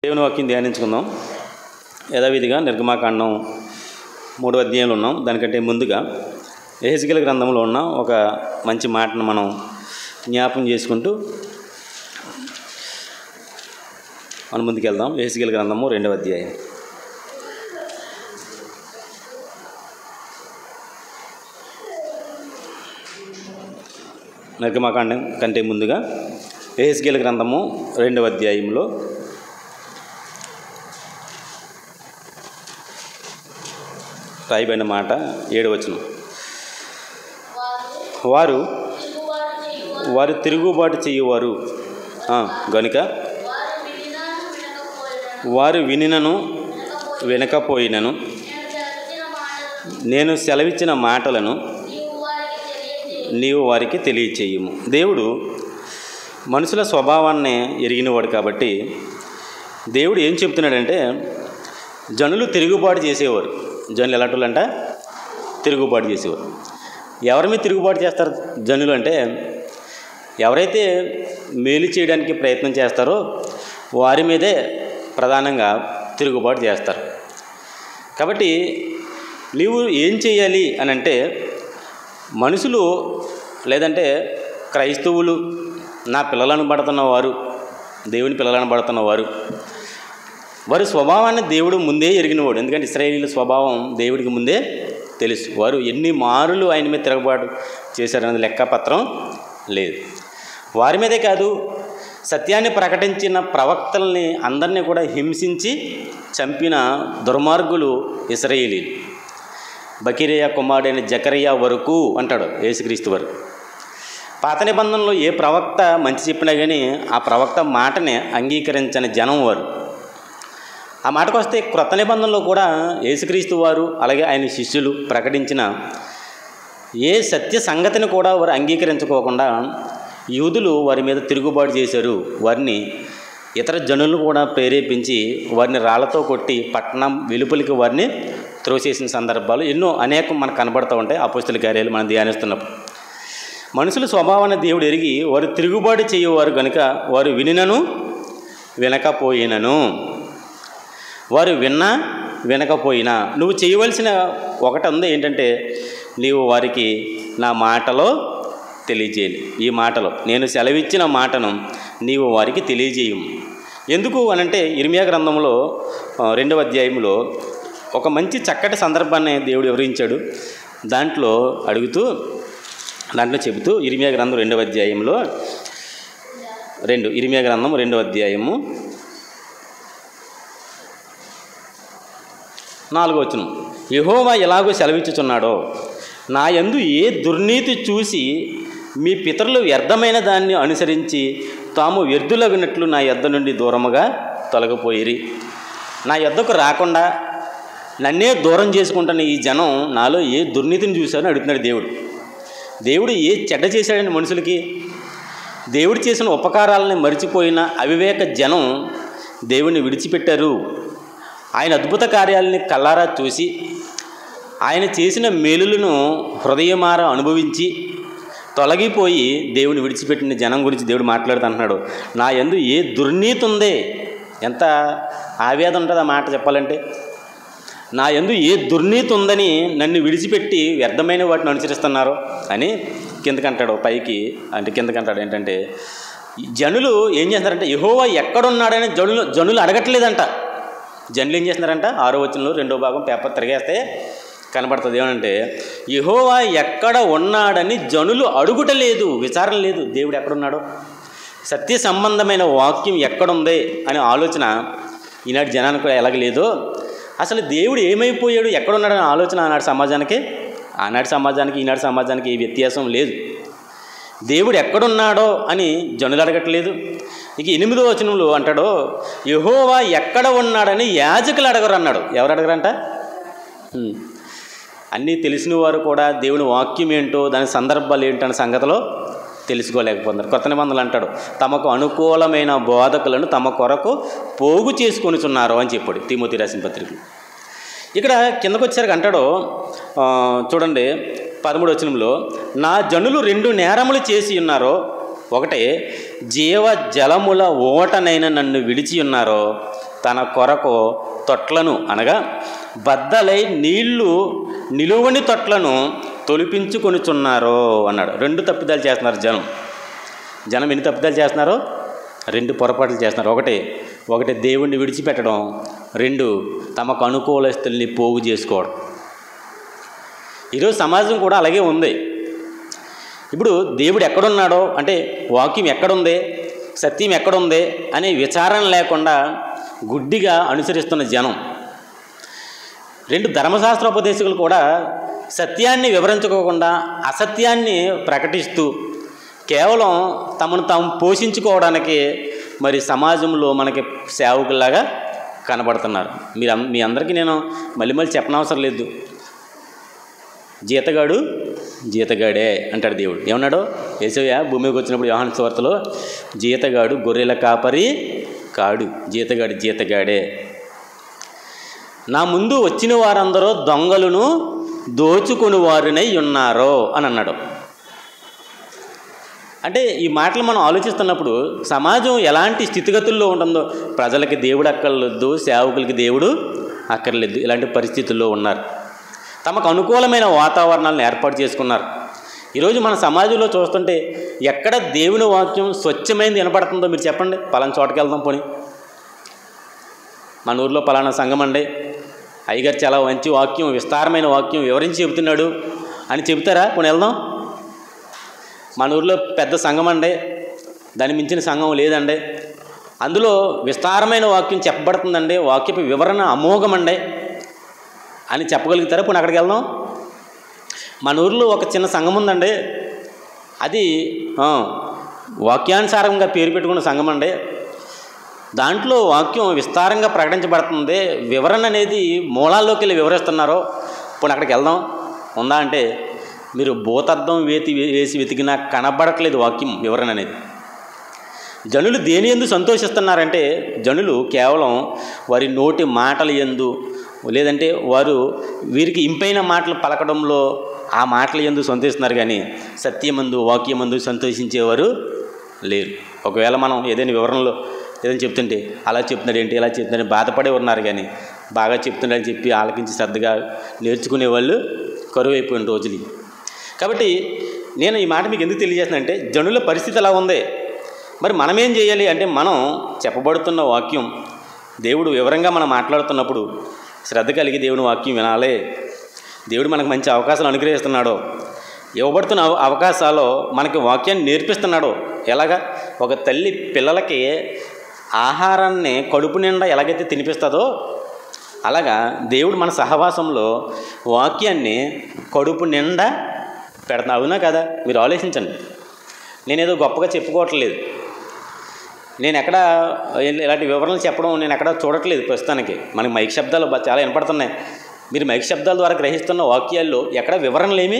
దేవుని వాక్యం ధ్యానించుకుందాం. యథావిధిగా నిర్గమాకాండం 3వ అధ్యాయంలో ఉన్నాం. దానికంటే ముందుగా యెహెజ్కేలు గ్రంథంలో ఉన్న ఒక మంచి మాటను మనం జ్ఞాపకం చేసుకుంటూ మనం ముందుకెళ్దాం. యెహెజ్కేలు గ్రంథము 2వ అధ్యాయం. నిర్గమాకాండం కంటే ముందుగా యెహెజ్కేలు గ్రంథము 2వ అధ్యాయంలో రాయబడిన మాట 7వ వచనం. వారు తిరుగుబాటు చేయువారు గనుక వారు వినినను వినకపోయినను నేను సెలవిచ్చిన మాటలను నీవు వారికి తెలియచేయము. దేవుడు మనుషుల స్వభావాన్ని ఎరిగినవాడు కాబట్టి దేవుడు ఏం చెప్తున్నాడంటే, జనులు తిరుగుబాటు చేసేవారు. జనులు ఎలాంటి అంట తిరుగుబాటు చేసేవారు. ఎవరి మీద తిరుగుబాటు చేస్తారు జనులు అంటే, ఎవరైతే మేలు చేయడానికి ప్రయత్నం చేస్తారో వారి మీదే ప్రధానంగా తిరుగుబాటు చేస్తారు. కాబట్టి నీవు ఏం చేయాలి అని అంటే, మనుషులు లేదంటే క్రైస్తవులు నా పిల్లలను పడుతున్నవారు, దేవుని పిల్లలను పడుతున్నవారు, వారి స్వభావాన్ని దేవుడు ముందే ఎరిగినవాడు. ఎందుకంటే ఇశ్రాయేలీయుల స్వభావం దేవుడికి ముందే తెలుసు. వారు ఎన్ని మారులు ఆయన మీద తిరగబాటు చేశారనేది లెక్కపత్రం లేదు. వారి మీదే కాదు, సత్యాన్ని ప్రకటించిన ప్రవక్తల్ని అందరినీ కూడా హింసించి చంపిన దుర్మార్గులు ఇశ్రాయేలీయులు. బకీరియా కుమారుడైన జకరియా వరకు అంటాడు యేసుక్రీస్తు వారు. పాత నిబంధనలో ఏ ప్రవక్త మంచి చెప్పినా కానీ ఆ ప్రవక్త మాటని అంగీకరించని జనం వారు. ఆ మాటకు వస్తే క్రొత్త నిబంధనలో కూడా యేసుక్రీస్తు వారు అలాగే ఆయన శిష్యులు ప్రకటించిన ఏ సత్య సంగతిని కూడా వారు అంగీకరించుకోకుండా యూదులు వారి మీద తిరుగుబాటు చేశారు. వారిని ఇతర జనులను కూడా ప్రేరేపించి వారిని రాళ్లతో కొట్టి పట్టణం వెలుపలికి వారిని త్రోసేసిన సందర్భాలు ఎన్నో అనేకం మనకు కనబడుతూ ఉంటాయి. అపోస్తల కార్యాలు మనం ధ్యానిస్తున్నప్పుడు మనుషుల స్వభావాన్ని దేవుడు ఎరిగి వారు తిరుగుబాటు చేయవారు కనుక వారు వినినను వినకపోయినను, వారు విన్నా వినకపోయినా నువ్వు చేయవలసిన ఒకటి ఉంది. ఏంటంటే, నీవు వారికి నా మాటలో తెలియజేయాలి. ఈ మాటలో నేను సెలవిచ్చిన మాటను నీవు వారికి తెలియజేయము. ఎందుకు అనంటే, ఇర్మియా గ్రంథంలో 2వ అధ్యాయంలో ఒక మంచి చక్కటి సందర్భాన్ని దేవుడు వివరించాడు. దాంట్లో చెబుతూ ఇర్మియా గ్రంథం 2వ అధ్యాయంలో ఇర్మియా గ్రంథం 2వ అధ్యాయము 4వ వచనం. యెహోవా ఎలాగో సెలవిచ్చుచున్నాడో, నా యందు ఏ దుర్నీతి చూసి మీ పితరులు వ్యర్థమైన దాన్ని అనుసరించి తాము వ్యర్థులగినట్లు నా యొద్ద నుండి దూరముగా తొలగిపోయిరి. నా యొద్దకు రాకుండా నన్నే దూరం చేసుకుంటున్న ఈ జనం నాలో ఏ దుర్నీతిని చూశారని అడుగుతున్నాడు దేవుడు. దేవుడు ఏ చెడ్డ చేశాడని మనుషులకి, దేవుడు చేసిన ఉపకారాలని మరిచిపోయిన అవివేక జనం దేవుడిని విడిచిపెట్టారు. ఆయన అద్భుత కార్యాలని కళ్ళారా చూసి ఆయన చేసిన మేలులను హృదయమార అనుభవించి తొలగిపోయి దేవుని విడిచిపెట్టిన జనం గురించి దేవుడు మాట్లాడుతుంటున్నాడు. నా యందు ఏ దుర్నీతి ఉందే. ఎంత ఆవేదన ఉంటుంది ఆ మాట చెప్పాలంటే. నా యందు ఏ దుర్నీతి ఉందని నన్ను విడిచిపెట్టి వ్యర్థమైన వాటిని అనుసరిస్తున్నారు అని కిందకంటాడు. పైకి అంటే కిందకంటాడు ఏంటంటే, జనులు ఏం చేస్తున్నారంటే, యెహోవా ఎక్కడున్నాడని జనులు అడగట్లేదంట. జనులు ఏం చేస్తున్నారంట, 6వ వచనంలో 2వ భాగం పేపర్ తిరిగేస్తే కనబడుతుంది. ఏమంటే, యెహోవా ఎక్కడ ఉన్నాడని జనులు అడుగుటలేదు, విచారణ లేదు. దేవుడు ఎక్కడున్నాడో, సత్య సంబంధమైన వాక్యం ఎక్కడుంది అనే ఆలోచన ఈనాటి జనానికి కూడా ఎలాగలేదో, అసలు దేవుడు ఏమైపోయాడు, ఎక్కడున్నాడనే ఆలోచన ఆనాటి సమాజానికి ఈనాటి సమాజానికి ఏ వ్యత్యాసం లేదు. దేవుడు ఎక్కడున్నాడో అని జనులు అడగట్లేదు. ఇక 8వ వచనంలో అంటాడో, యెహోవా ఎక్కడ ఉన్నాడని యాజకులు అడగరు అన్నాడు. ఎవరు అడగరంట? అన్నీ తెలిసిన వారు కూడా దేవుని వాక్యం ఏంటో, దాని సందర్భాలు ఏంటనే సంగతిలో తెలుసుకోలేకపోతున్నారు. కొత్త నిబంధనలు అంటాడు, తమకు అనుకూలమైన బోధకులను తమ కొరకు పోగు చేసుకొనిచున్నారు అని చెప్పాడు తిమోతి రాసిన పత్రికలు. ఇక్కడ కిందకు వచ్చేసరికి అంటాడు, చూడండి 13వ వచనంలో, నా జనులు 2 నేరములు చేసి ఉన్నారో, ఒకటే జీవ జలముల ఓటనైన నన్ను విడిచి ఉన్నారో తన కొరకు తొట్లను అనగా బద్దలై నీళ్లు నిలువని తొట్లను తొలిపించుకొనుచున్నారో అన్నాడు. 2 తప్పిదాలు చేస్తున్నారు జనం. ఎన్ని తప్పిదాలు చేస్తున్నారు? 2 పొరపాట్లు చేస్తున్నారు. ఒకటి దేవుణ్ణి విడిచిపెట్టడం, 2 తమకు అనుకూలస్తుల్ని పోగు చేసుకోవడం. ఈరోజు సమాజం కూడా అలాగే ఉంది. ఇప్పుడు దేవుడు ఎక్కడున్నాడో అంటే వాక్యం ఎక్కడుంది, సత్యం ఎక్కడుంది అనే విచారణ లేకుండా గుడ్డిగా అనుసరిస్తున్న జనం. 2 ధర్మశాస్త్రోపదేశకులు కూడా సత్యాన్ని వివరించుకోకుండా అసత్యాన్ని ప్రకటిస్తూ కేవలం తమను తాము పోషించుకోవడానికి మరి సమాజంలో మనకి సేవకుల్లాగా కనబడుతున్నారు. మీ అందరికీ నేను మళ్ళీ చెప్పనవసరం లేదు. జీతగాడే అంటాడు దేవుడు. ఏమన్నాడు? యేసయ్య భూమికి వచ్చినప్పుడు యోహాను సువార్తలో జీతగాడు గొర్రెల కాపరి కాడు, జీతగాడే. నా ముందు వచ్చిన వారందరూ దొంగలను దోచుకొని వారినై ఉన్నారో అని అన్నాడు. అంటే ఈ మాటలు మనం ఆలోచిస్తున్నప్పుడు సమాజం ఎలాంటి స్థితిగతుల్లో ఉంటుందో, ప్రజలకి దేవుడు అక్కర్లేదు, సేవకులకి దేవుడు అక్కర్లేదు, ఇలాంటి పరిస్థితుల్లో ఉన్నారు. తమకు అనుకూలమైన వాతావరణాలను ఏర్పాటు చేసుకున్నారు. ఈరోజు మన సమాజంలో చూస్తుంటే ఎక్కడ దేవుని వాక్యం స్వచ్ఛమైనది వినపడుతుందో మీరు చెప్పండి. పలానా చోటకి వెళ్దాం పోనీ, మన ఊర్లో పలానా సంఘం అండి, అయ్యగారు చాలా మంచి వాక్యం, విస్తారమైన వాక్యం వివరించి చెబుతున్నాడు అని చెబుతారా? పోనీ వెళ్దాం. మన ఊర్లో పెద్ద సంఘం అండి, దాన్ని మించిన సంఘం లేదండి, అందులో విస్తారమైన వాక్యం చెప్పబడుతుందండి, వాక్యపు వివరణ అమోఘమండి అని చెప్పగలుగుతారా? పోనీ అక్కడికి వెళ్దాం. మన ఊర్లో ఒక చిన్న సంఘం ఉందండి, అది వాక్యానుసారంగా పేరు పెట్టుకున్న సంఘం అండి, దాంట్లో వాక్యం విస్తారంగా ప్రకటించబడుతుంది, వివరణ అనేది మూలాల్లోకి వెళ్ళి వివరిస్తున్నారో, పోనీ అక్కడికి వెళ్దాం. ఉందా అంటే మీరు భూతద్దం వేసి వెతికినా కనబడట్లేదు వాక్యం వివరణ అనేది. జనులు దేని యందు సంతోషిస్తున్నారంటే, జనులు కేవలం వారి నోటి మాటల యందు, లేదంటే వారు వీరికి ఇంపైన మాటలు పలకడంలో ఆ మాటల యందు సంతోషిస్తున్నారు, కానీ సత్యమందు వాక్యమందు సంతోషించేవారు లేరు. ఒకవేళ మనం ఏదైనా వివరణలో ఏదైనా చెప్తుంటే అలా చెప్తున్నాడు ఏంటి, ఇలా చెప్తున్నాడు బాధపడే ఉన్నారు, కానీ బాగా చెప్తున్నాడని చెప్పి ఆలకించి శ్రద్ధగా నేర్చుకునే వాళ్ళు కరువైపోయిన రోజులు. కాబట్టి నేను ఈ మాట మీకు ఎందుకు తెలియజేస్తానంటే, జనుల పరిస్థితి అలా ఉంది. మరి మనమేం చేయాలి అంటే, మనం చెప్పబడుతున్న వాక్యం దేవుడు వివరంగా మనం మాట్లాడుతున్నప్పుడు శ్రద్ధ కలిగి దేవుని వాక్యం వినాలి. దేవుడు మనకు మంచి అవకాశాలు అనుగ్రహిస్తున్నాడు, ఇవ్వబడుతున్న అవకాశాల్లో మనకి వాక్యాన్ని నేర్పిస్తున్నాడు. ఎలాగా? ఒక తల్లి పిల్లలకి ఆహారాన్ని కడుపు నిండా ఎలాగైతే తినిపిస్తుందో, అలాగా దేవుడు మన సహవాసంలో వాక్యాన్ని కడుపు నిండా పెడతా. అవునా కదా? మీరు ఆలోచించండి. నేనేదో గొప్పగా చెప్పుకోవట్లేదు, నేను ఎక్కడ ఇలాంటి వివరణలు చెప్పడం నేను ఎక్కడ చూడట్లేదు ప్రస్తుతానికి. మనకి మైక్ శబ్దాలు చాలా వినపడుతున్నాయి. మీరు మైక్ శబ్దాల ద్వారా గ్రహిస్తున్న వాక్యాల్లో ఎక్కడ వివరణలు ఏమీ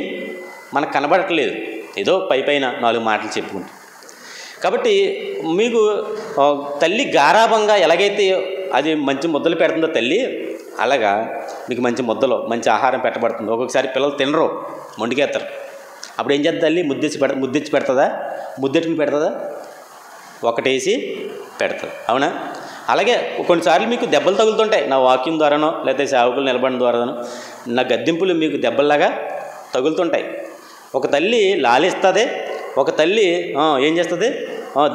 మనకు కనబడట్లేదు, ఏదో పైన 4 మాటలు చెప్పుకుంటాం. కాబట్టి మీకు తల్లి గారాభంగా ఎలాగైతే అది మంచి ముద్దలు పెడుతుందో తల్లి, అలాగా మీకు మంచి ముద్దలో మంచి ఆహారం పెట్టబడుతుంది. ఒక్కొక్కసారి పిల్లలు తినరు, మొండికేస్తారు. అప్పుడు ఏం చేస్తుంది తల్లి? ముద్దెచ్చి పెడుతుందా? ముద్దెట్టుకుని పెడుతుందా? ఒకటేసి పెడుతుంది. అవునా? అలాగే కొన్నిసార్లు మీకు దెబ్బలు తగులుతుంటాయి, నా వాక్యం ద్వారానో లేకపోతే సేవకులు నిలబడిన ద్వారానో నా గద్దింపులు మీకు దెబ్బల్లాగా తగులుతుంటాయి. ఒక తల్లి లాలిస్తుంది, ఒక తల్లి ఏం చేస్తుంది?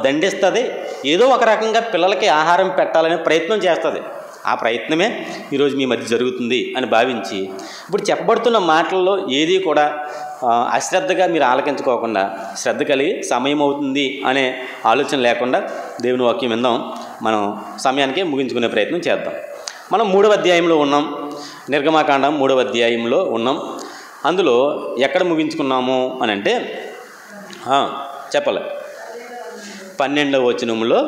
దండిస్తుంది. ఏదో ఒక రకంగా పిల్లలకి ఆహారం పెట్టాలనే ప్రయత్నం చేస్తుంది. ఆ ప్రయత్నమే ఈరోజు మీ మధ్య జరుగుతుంది అని భావించి, ఇప్పుడు చెప్పబడుతున్న మాటల్లో ఏది కూడా అశ్రద్ధగా మీరు ఆలకించుకోకుండా, శ్రద్ధ కలిగి సమయం అవుతుంది అనే ఆలోచన లేకుండా దేవుని వాక్యం విందాం. మనం సమయానికే ముగించుకునే ప్రయత్నం చేద్దాం. మనం 3వ అధ్యాయంలో ఉన్నాం, నిర్గమాకాండం 3వ అధ్యాయంలో ఉన్నాం. అందులో ఎక్కడ ముగించుకున్నాము అని అంటే చెప్పాలి, 12వ వచనంలో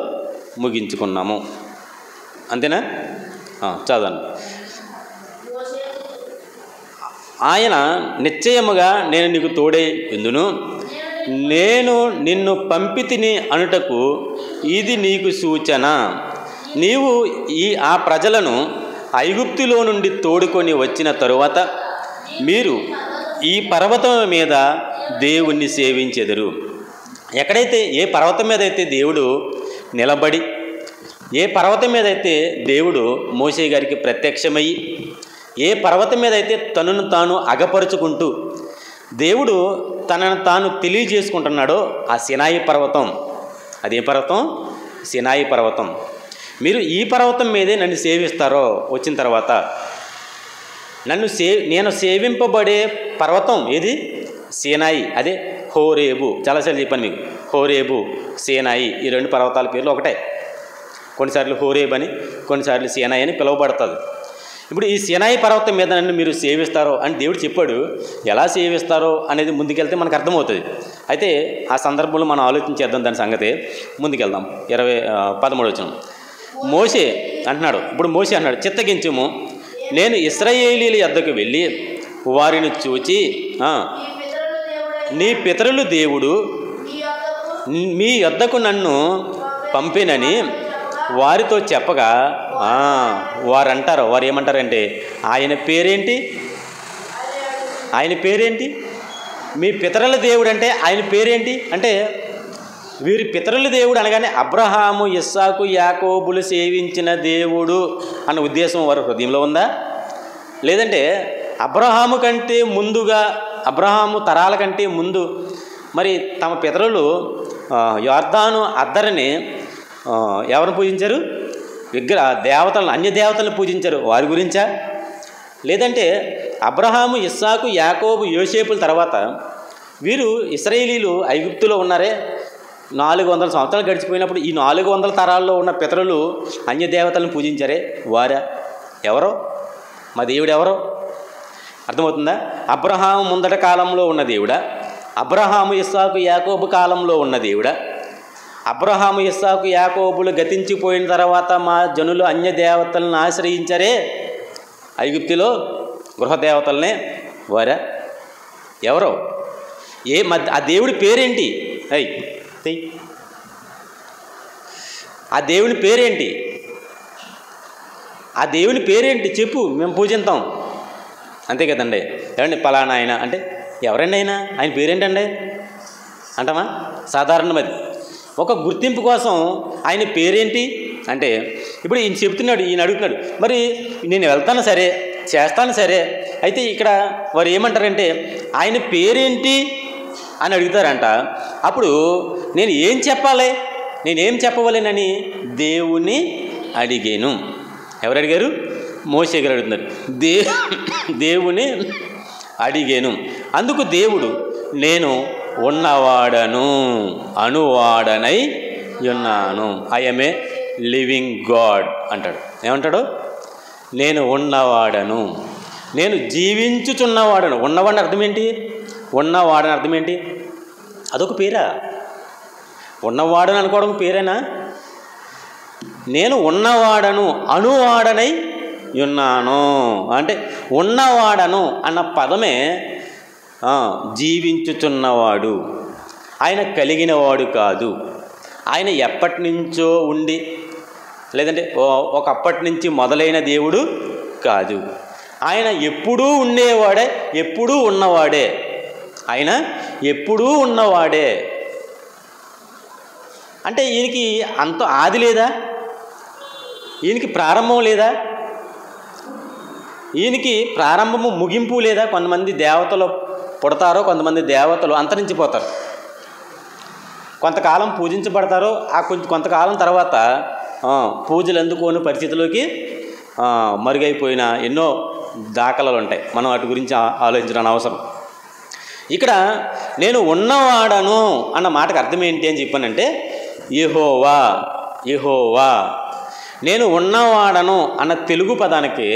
ముగించుకున్నాము. అంతేనా? చదవండి. ఆయన నిశ్చయముగా నేను నీకు తోడై ఎందును, నేను నిన్ను పంపితిని అనుటకు ఇది నీకు సూచన. నీవు ఆ ప్రజలను ఐగుప్తులో నుండి తోడుకొని వచ్చిన తరువాత మీరు ఈ పర్వతం మీద దేవుణ్ణి సేవించెదరు. ఎక్కడైతే ఏ పర్వతం మీద అయితే దేవుడు నిలబడి, ఏ పర్వతం మీద అయితే దేవుడు మోషే గారికి ప్రత్యక్షమయ్యి, ఏ పర్వతం మీద అయితే తనను తాను అగపరుచుకుంటూ దేవుడు తనను తాను తెలియజేసుకుంటున్నాడో ఆ సినాయి పర్వతం. అదే పర్వతం? సినాయి పర్వతం. మీరు ఈ పర్వతం మీదే నన్ను సేవిస్తారో, వచ్చిన తర్వాత నేను సేవింపబడే పర్వతం ఏది? సీనాయి. అదే హోరేబు. చాలాసార్లు చెప్పాను మీకు, హోరేబు, సీనాయి ఈ రెండు పర్వతాల పేర్లు ఒకటే. కొన్నిసార్లు హోరేబు అని, కొన్నిసార్లు సీనాయి అని పిలువబడుతుంది. ఇప్పుడు ఈ సీనాయి పర్వతం మీద నన్ను మీరు సేవిస్తారో అని దేవుడు చెప్పాడు. ఎలా సేవిస్తారో అనేది ముందుకెళ్తే మనకు అర్థమవుతుంది. అయితే ఆ సందర్భంలో మనం ఆలోచించేద్దాం దాని సంగతి. ముందుకెళ్దాం. 13వ వచనం. మోషే అంటున్నాడు, ఇప్పుడు మోషే అన్నాడు, చిత్తగించుము, నేను ఇశ్రాయేలీయుల యొద్దకు వెళ్ళి వారిని చూచి, నీ పితరుల దేవుడు మీ యొద్దకు నన్ను పంపినని వారితో చెప్పగా, వారు ఏమంటారంటే, ఆయన పేరేంటి? ఆయన పేరేంటి? మీ పితరుల దేవుడు అంటే ఆయన పేరేంటి? అంటే వీరి పితరుల దేవుడు అనగానే అబ్రహాము, ఇస్సాకు, యాకోబులు సేవించిన దేవుడు అన్న ఉద్దేశం వారి హృదయంలో ఉందా? లేదంటే అబ్రహాము కంటే ముందుగా, అబ్రహాము తరాల కంటే ముందు మరి తమ పితరులు యొర్దాను అద్దరిని ఎవరిని పూజించారు? దేవతలను, అన్య దేవతలను పూజించారు. వారి గురించా? లేదంటే అబ్రహాము, ఇస్సాకు, యాకోబు, యోసేపుల తర్వాత వీరు ఇశ్రాయేలీలు ఐగుప్తులో ఉన్నారే, 400 సంవత్సరాలు గడిచిపోయినప్పుడు ఈ 400 తరాల్లో ఉన్న పితరులు అన్య దేవతలను పూజించారే, వారా? ఎవరో? మా దేవుడు ఎవరో? అర్థమవుతుందా? అబ్రహాము ముందట కాలంలో ఉన్న దేవుడా? అబ్రహాము, ఇస్సాకు, యాకోబు కాలంలో ఉన్న దేవుడా? అబ్రహాము, ఇస్సాకు, యాకోబులు గతించిపోయిన తర్వాత మా జనులు అన్య దేవతలను ఆశ్రయించారే ఐగుప్తులో, గృహదేవతలనే, వారా? ఎవరో? ఆ దేవుడి పేరేంటి? ఆ దేవుని పేరేంటి? ఆ దేవుని పేరేంటి చెప్పు, మేము పూజిస్తాం. అంతే కదండి. ఏమండి పలానా ఆయన అంటే ఎవరండి ఆయన పేరేంటండి అంటామా? సాధారణమది. ఒక గుర్తింపు కోసం ఆయన పేరేంటి అంటే, ఇప్పుడు ఈయన చెప్తున్నాడు, ఈయన అడుగుతున్నాడు, మరి నేను వెళ్తాను సరే, చేస్తాను సరే, అయితే ఇక్కడ వారు ఏమంటారంటే ఆయన పేరేంటి అని అడుగుతారంట. అప్పుడు నేను ఏం చెప్పాలి, నేనేం చెప్పవలేనని దేవుని అడిగాను. ఎవరు అడిగారు? మోషే గారు అడుగుతున్నారు. దేవుని అడిగాను. అందుకు దేవుడు, నేను ఉన్నవాడను, అనువాడనై ఉన్నాను, ఐఎమ్ ఏ లివింగ్ గాడ్ అంటాడు. ఏమంటాడు? నేను ఉన్నవాడను, నేను జీవించుచున్నవాడను. ఉన్నవాడని అర్థం ఏంటి? ఉన్నవాడని అర్థం ఏంటి? అదొక పేరా? ఉన్నవాడని అనుకోవడం పేరేనా? నేను ఉన్నవాడను, అనువాడనై ఉన్నాను అంటే ఉన్నవాడను అన్న పదమే జీవించుచున్నవాడు. ఆయన కలిగినవాడు కాదు. ఆయన ఎప్పటి నుంచో ఉండి, లేదంటే ఒకప్పటి నుంచి మొదలైన దేవుడు కాదు. ఆయన ఎప్పుడూ ఉండేవాడే, ఎప్పుడూ ఉన్నవాడే. ఆయన ఎప్పుడూ ఉన్నవాడే అంటే ఈయనకి అంత ఆది లేదా? ఈయనకి ప్రారంభం లేదా? ఈయనకి ప్రారంభము ముగింపు లేదా? కొంతమంది దేవతలు పుడతారో, కొంతమంది దేవతలు అంతరించిపోతారు. కొంతకాలం పూజించబడతారో, కొంతకాలం తర్వాత పూజలు అందుకోని పరిస్థితిలోకి మరుగైపోయిన ఎన్నో దాఖలాలు ఉంటాయి. మనం వాటి గురించి ఆలోచించడం అవసరం. ఇక్కడ నేను ఉన్నవాడను అన్న మాటకు అర్థం ఏంటి అని చెప్పానంటే, యెహోవా, యెహోవా. నేను ఉన్నవాడను అన్న తెలుగు పదానికి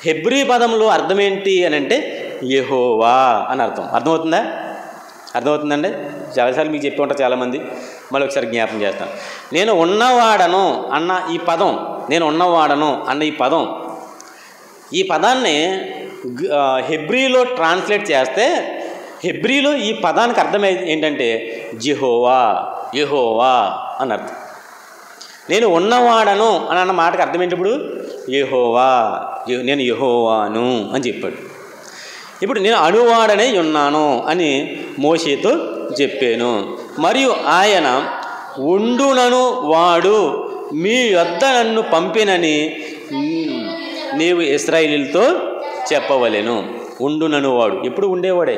హెబ్రీ పదంలో అర్థం ఏంటి అని అంటే యెహోవా అని అర్థం. అర్థమవుతుందా? అర్థమవుతుందండి? చాలాసార్లు మీకు చెప్పి ఉంటారు చాలామంది, మళ్ళీ ఒకసారి జ్ఞాపకం చేస్తాను. నేను ఉన్నవాడను అన్న ఈ పదం, నేను ఉన్నవాడను అన్న ఈ పదాన్ని హెబ్రీలో ట్రాన్స్లేట్ చేస్తే, హెబ్రీలో ఈ పదానికి అర్థం ఏంటంటే జెహోవా, యెహోవా అని అర్థం. నేను ఉన్నవాడను అని అన్న మాటకు అర్థం ఏంటి? ఇప్పుడు యెహోవా, నేను యెహోవాను అని చెప్పాడు. ఇప్పుడు నేను అనువాడనే ఉన్నాను అని మోషేతో చెప్పాను. మరియు ఆయన ఉండునను వాడు మీ యొద్ద నన్ను పంపినని నీవు ఇశ్రాయేలీయులతో చెప్పవలెను. ఉండునను వాడు ఎప్పుడు ఉండేవాడే,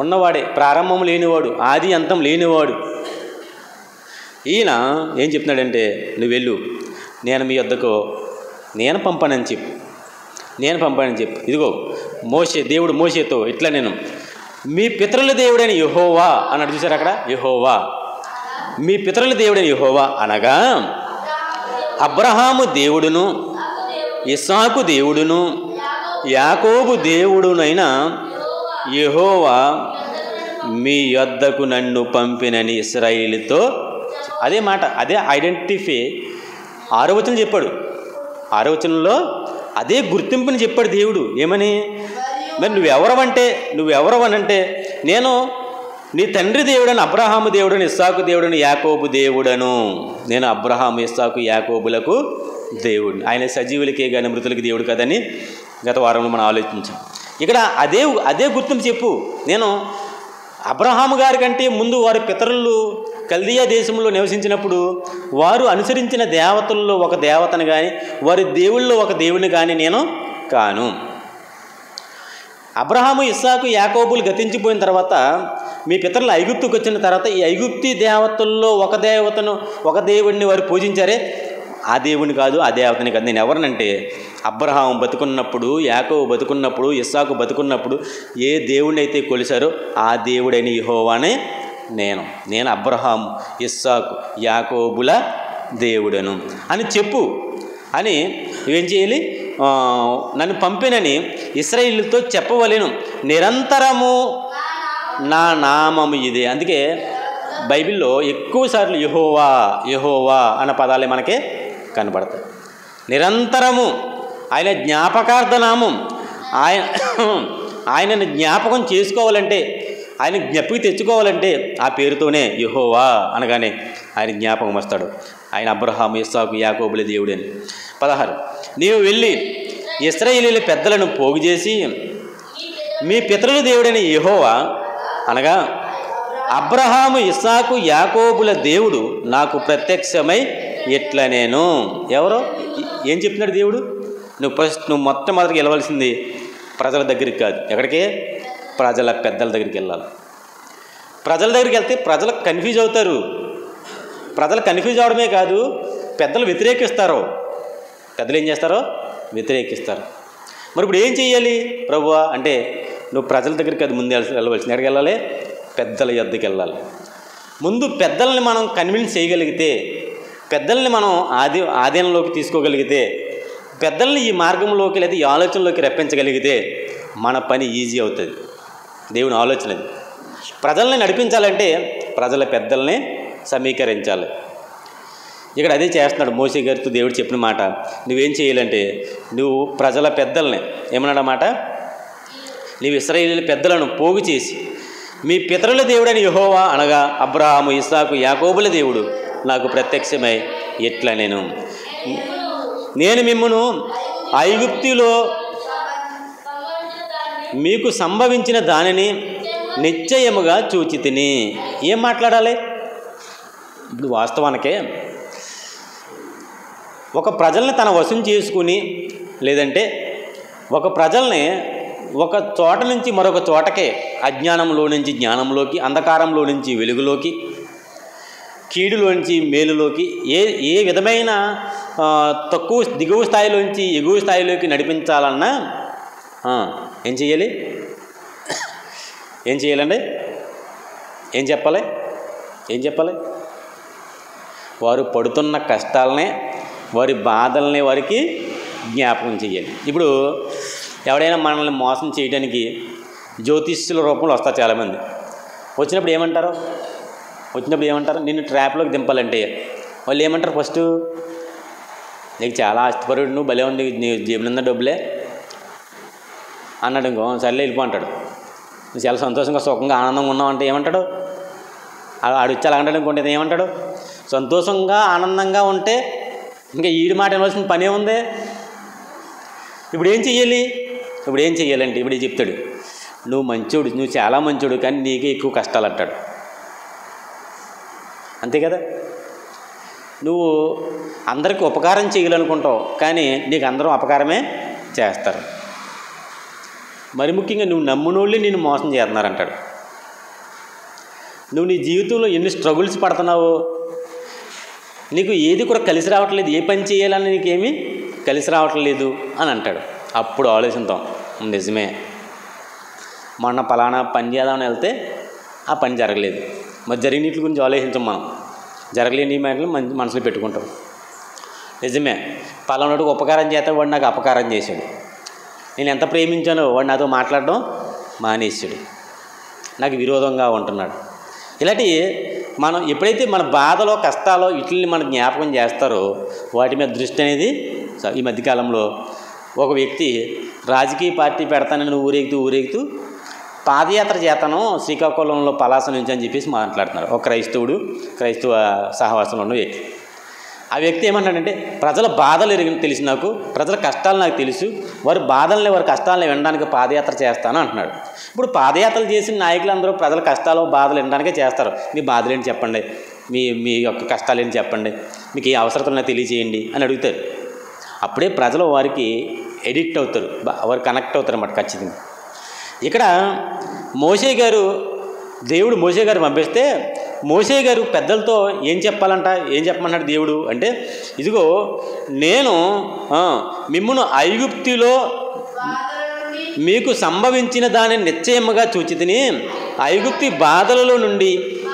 ఉన్నవాడే, ప్రారంభం లేనివాడు, ఆది అంతం లేనివాడు. ఈయన ఏం చెప్తున్నాడంటే, నువ్వు వెళ్ళు, నేను మీ వద్దకు నేను పంపానని చెప్పు, నేను పంపానని చెప్పు. ఇదిగో దేవుడు మోషేతో ఇట్లా, నేను మీ పితరుల దేవుడైన యెహోవా అన్నాడు. చూసారు అక్కడ, యెహోవా, మీ పితరుల దేవుడైన యెహోవా అనగా అబ్రహాము దేవుడును, ఇస్సాకు దేవుడును, యాకోబు దేవుడునైన యెహోవా మీ యొద్దకు నన్ను పంపినని ఇశ్రాయేలుతో. అదే మాట, అదే ఐడెంటిఫై 6వ వచనం చెప్పాడు. 6వ వచనంలో అదే గుర్తింపుని చెప్పాడు దేవుడు. ఏమని? మరి నువ్వెవరవనంటే నేను నీ తండ్రి దేవుడని, అబ్రహాము దేవుడని, ఇస్సాకు దేవుడని, యాకోబు దేవుడను. నేను అబ్రహాము, ఇస్సాకు, యాకోబులకు దేవుడు. ఆయన సజీవులకే కానీ మృతులకి దేవుడు కదని గత వారంలో మనం ఆలోచించాం. ఇక్కడ అదే గుర్తింపు చెప్పు. నేను అబ్రహాము గారి కంటే ముందు వారి పితరులు కల్దీయా దేశంలో నివసించినప్పుడు వారు అనుసరించిన దేవతల్లో ఒక దేవతను కానీ వారి దేవుళ్ళలో ఒక దేవుని కానీ నేను కాను. అబ్రహాము, ఇస్సాకు, యాకోబులు గతించిపోయిన తర్వాత మీ పితరులు ఐగుప్తుకు వచ్చిన తర్వాత ఈ ఐగుప్తి దేవతల్లో ఒక దేవుడిని వారు పూజించారే, ఆ దేవుని కాదు, ఆ దేవతని కాదు. నేను ఎవరినంటే అబ్రహాము బతుకున్నప్పుడు, యాకోబు బతుకున్నప్పుడు, ఇస్సాకు బతుకున్నప్పుడు ఏ దేవుడిని అయితే కొలిశారో ఆ దేవుడైన యెహోవానే నేను అబ్రహాము, ఇస్సాకు, యాకోబుల దేవుడను అని చెప్పు అని ఏం చేయాలి? నన్ను పంపినని ఇశ్రాయేలుతో చెప్పవలెను. నిరంతరము నా నామము ఇదే. అందుకే బైబిల్లో ఎక్కువసార్లు యెహోవా యెహోవా అన్న పదాలే మనకి కనబడతాయి. నిరంతరము ఆయన జ్ఞాపకార్థ నామం. ఆయనను జ్ఞాపకం చేసుకోవాలంటే, ఆయన జ్ఞప్తికి తెచ్చుకోవాలంటే ఆ పేరుతోనే యెహోవా అనగానే ఆయన జ్ఞాపకం వస్తాడు. ఆయన అబ్రహాము, ఇస్సాకు, యాకోబుల దేవుడని. 16 నీవు వెళ్ళి ఇశ్రాయేలీయుల పెద్దలను పోగు చేసి మీ పితరుల దేవుడైన యెహోవా అనగా అబ్రహాము, ఇస్సాకు, యాకోబుల దేవుడు నాకు ప్రత్యక్షమై నేను. ఎవరో ఏం చెప్తున్నాడు దేవుడు? నువ్వు మొట్టమొదటికి వెళ్ళవలసింది ప్రజల దగ్గరికి కాదు. ఎక్కడికి? ప్రజల పెద్దల దగ్గరికి వెళ్ళాలి. ప్రజల దగ్గరికి వెళ్తే ప్రజలు కన్ఫ్యూజ్ అవుతారు. ప్రజలు కన్ఫ్యూజ్ అవడమే కాదు, పెద్దలు వ్యతిరేకిస్తారు. పెద్దలు ఏం చేస్తారో వ్యతిరేకిస్తారు. మరి ఇప్పుడు ఏం చెయ్యాలి ప్రభువా అంటే, నువ్వు ప్రజల దగ్గరికి అది ముందు వెళ్ళవలసింది. ఎక్కడికి వెళ్ళాలి? పెద్దల యొద్దకు వెళ్ళాలి. ముందు పెద్దల్ని మనం కన్విన్స్ చేయగలిగితే, పెద్దల్ని మనం ఆధీనంలోకి తీసుకోగలిగితే, పెద్దల్ని ఈ మార్గంలోకి లేదా ఈ ఆలోచనలోకి రప్పించగలిగితే మన పని ఈజీ అవుతుంది. దేవుని ఆలోచన అది. ప్రజల్ని నడిపించాలంటే ప్రజల పెద్దల్ని సమీకరించాలి. ఇక్కడ అదే చేస్తున్నాడు మోషే గారితో దేవుడు చెప్పిన మాట. నువ్వేం చేయాలంటే, నువ్వు ప్రజల పెద్దల్ని ఏమన్నాడన్నమాట, నీవు ఇశ్రాయేలీయుల పెద్దలను పోగు చేసి మీ పితరుల దేవుడని యెహోవా అనగా అబ్రహాము, ఇస్సాకు, యాకోబుల దేవుడు నాకు ప్రత్యక్షమై నేను మిమ్మును ఐగుప్తులో మీకు సంభవించిన దానిని నిశ్చయముగా చూచి తిని. ఏం మాట్లాడాలి ఇప్పుడు? వాస్తవానికే ఒక ప్రజల్ని తన వశం చేసుకుని, లేదంటే ఒక ప్రజల్ని ఒక చోట నుంచి మరొక చోటకే, అజ్ఞానంలో నుంచి జ్ఞానంలోకి, అంధకారంలో నుంచి వెలుగులోకి, కీడులో నుంచి మేలులోకి, ఏ విధమైన దిగువ స్థాయిలోంచి ఎగువ స్థాయిలోకి నడిపించాలన్నా ఏం చేయాలి? ఏం చేయాలండి? ఏం చెప్పాలి? వారు పడుతున్న కష్టాలనే, వారి బాధల్ని వారికి జ్ఞాపకం చేయాలి. ఇప్పుడు ఎవడైనా మనల్ని మోసం చేయడానికి జ్యోతిష్యుల రూపంలో వస్తారు చాలామంది. వచ్చినప్పుడు ఏమంటారు? నిన్ను ట్రాప్లోకి దింపాలంటే వాళ్ళు ఏమంటారు? ఫస్ట్ నీకు చాలా ఆస్తిపరుడు, నువ్వు భలే ఉంది, నీ జేబునిందా డబ్బులే అన్నాడు. ఇంకో సర్లే వెళ్ళిపో అంటాడు. నువ్వు చాలా సంతోషంగా, సుఖంగా, ఆనందంగా ఉన్నావు అంటే ఏమంటాడు? ఆడిచ్చి అలా అంటాడు. ఇంకోటి ఏమంటాడు? సంతోషంగా ఆనందంగా ఉంటే ఇంకా ఈడి మాట వినవలసిన పనే ఉంది. ఇప్పుడు ఏం చెయ్యాలంటే ఇప్పుడు చెప్తాడు, నువ్వు మంచోడు, నువ్వు చాలా మంచోడు, కానీ నీకే ఎక్కువ కష్టాలు అంటాడు. అంతే కదా. నువ్వు అందరికీ ఉపకారం చేయాలనుకుంటావు, కానీ నీకు అందరూ అపకారమే చేస్తారు. మరి ముఖ్యంగా నువ్వు నమ్మునోళ్ళే నిన్ను మోసం చేస్తున్నారంటాడు. నువ్వు నీ జీవితంలో ఎన్ని స్ట్రగుల్స్ పడుతున్నావో, నీకు ఏది కూడా కలిసి రావట్లేదు, ఏ పని చేయాలని నీకేమీ కలిసి రావట్లేదు అని అంటాడు. అప్పుడు ఆలోచిస్తాం, నిజమే, మొన్న పలానా పని చేద్దామని వెళ్తే ఆ పని జరగలేదు. మరి జరిగినట్ల గురించి ఆలోచించాం మనం, జరగలేని మాటలు మనసులో పెట్టుకుంటాం. నిజమే, పలానాడికి ఉపకారం చేస్తే వాడు నాకు అపకారం చేశాడు, నేను ఎంత ప్రేమించానో వాడు నాతో మాట్లాడడం మానేశాడు, నాకు విరోధంగా ఉంటున్నాడు. ఇలాంటి మనం ఎప్పుడైతే మన బాధలో కష్టాలో వీటిని మన జ్ఞాపకం చేస్తారో వాటి మీద దృష్టి అనేది. ఈ మధ్యకాలంలో ఒక వ్యక్తి రాజకీయ పార్టీ పెడతానని ఊరేగుతూ పాదయాత్ర చేస్తాను శ్రీకాకుళంలో పలాస నుంచి అని చెప్పేసి మాట్లాడుతున్నారు. ఒక క్రైస్తవ సహవాసంలో ఉన్న వ్యక్తి. ఆ వ్యక్తి ఏమన్నాడంటే, ప్రజల బాధలు తెలుసు నాకు, ప్రజల కష్టాలు నాకు తెలుసు, వారి బాధల్ని వారి కష్టాలను వినడానికి పాదయాత్ర చేస్తాను అంటున్నాడు. ఇప్పుడు పాదయాత్రలు చేసిన నాయకులందరూ ప్రజల కష్టాలు బాధలు వినడానికే చేస్తారు. మీ బాధలు ఏంటి చెప్పండి, మీ యొక్క కష్టాలు ఏంటి చెప్పండి, మీకు ఏ అవసరతలు తెలియజేయండి అని అడుగుతారు. అప్పుడే ప్రజలు వారికి ఎడిక్ట్ అవుతారు, వారు కనెక్ట్ అవుతారు అన్నమాట ఖచ్చితంగా. ఇక్కడ మోషే గారు, దేవుడు మోషే గారు పంపిస్తే మోషే గారు పెద్దలతో ఏం చెప్పమన్నాడు దేవుడు అంటే, ఇదిగో నేను మిమ్మును ఐగుప్తులో మీకు సంభవించిన దానిని నిశ్చయముగా చూచితిని, ఐగుప్తి బాధలలో నుండి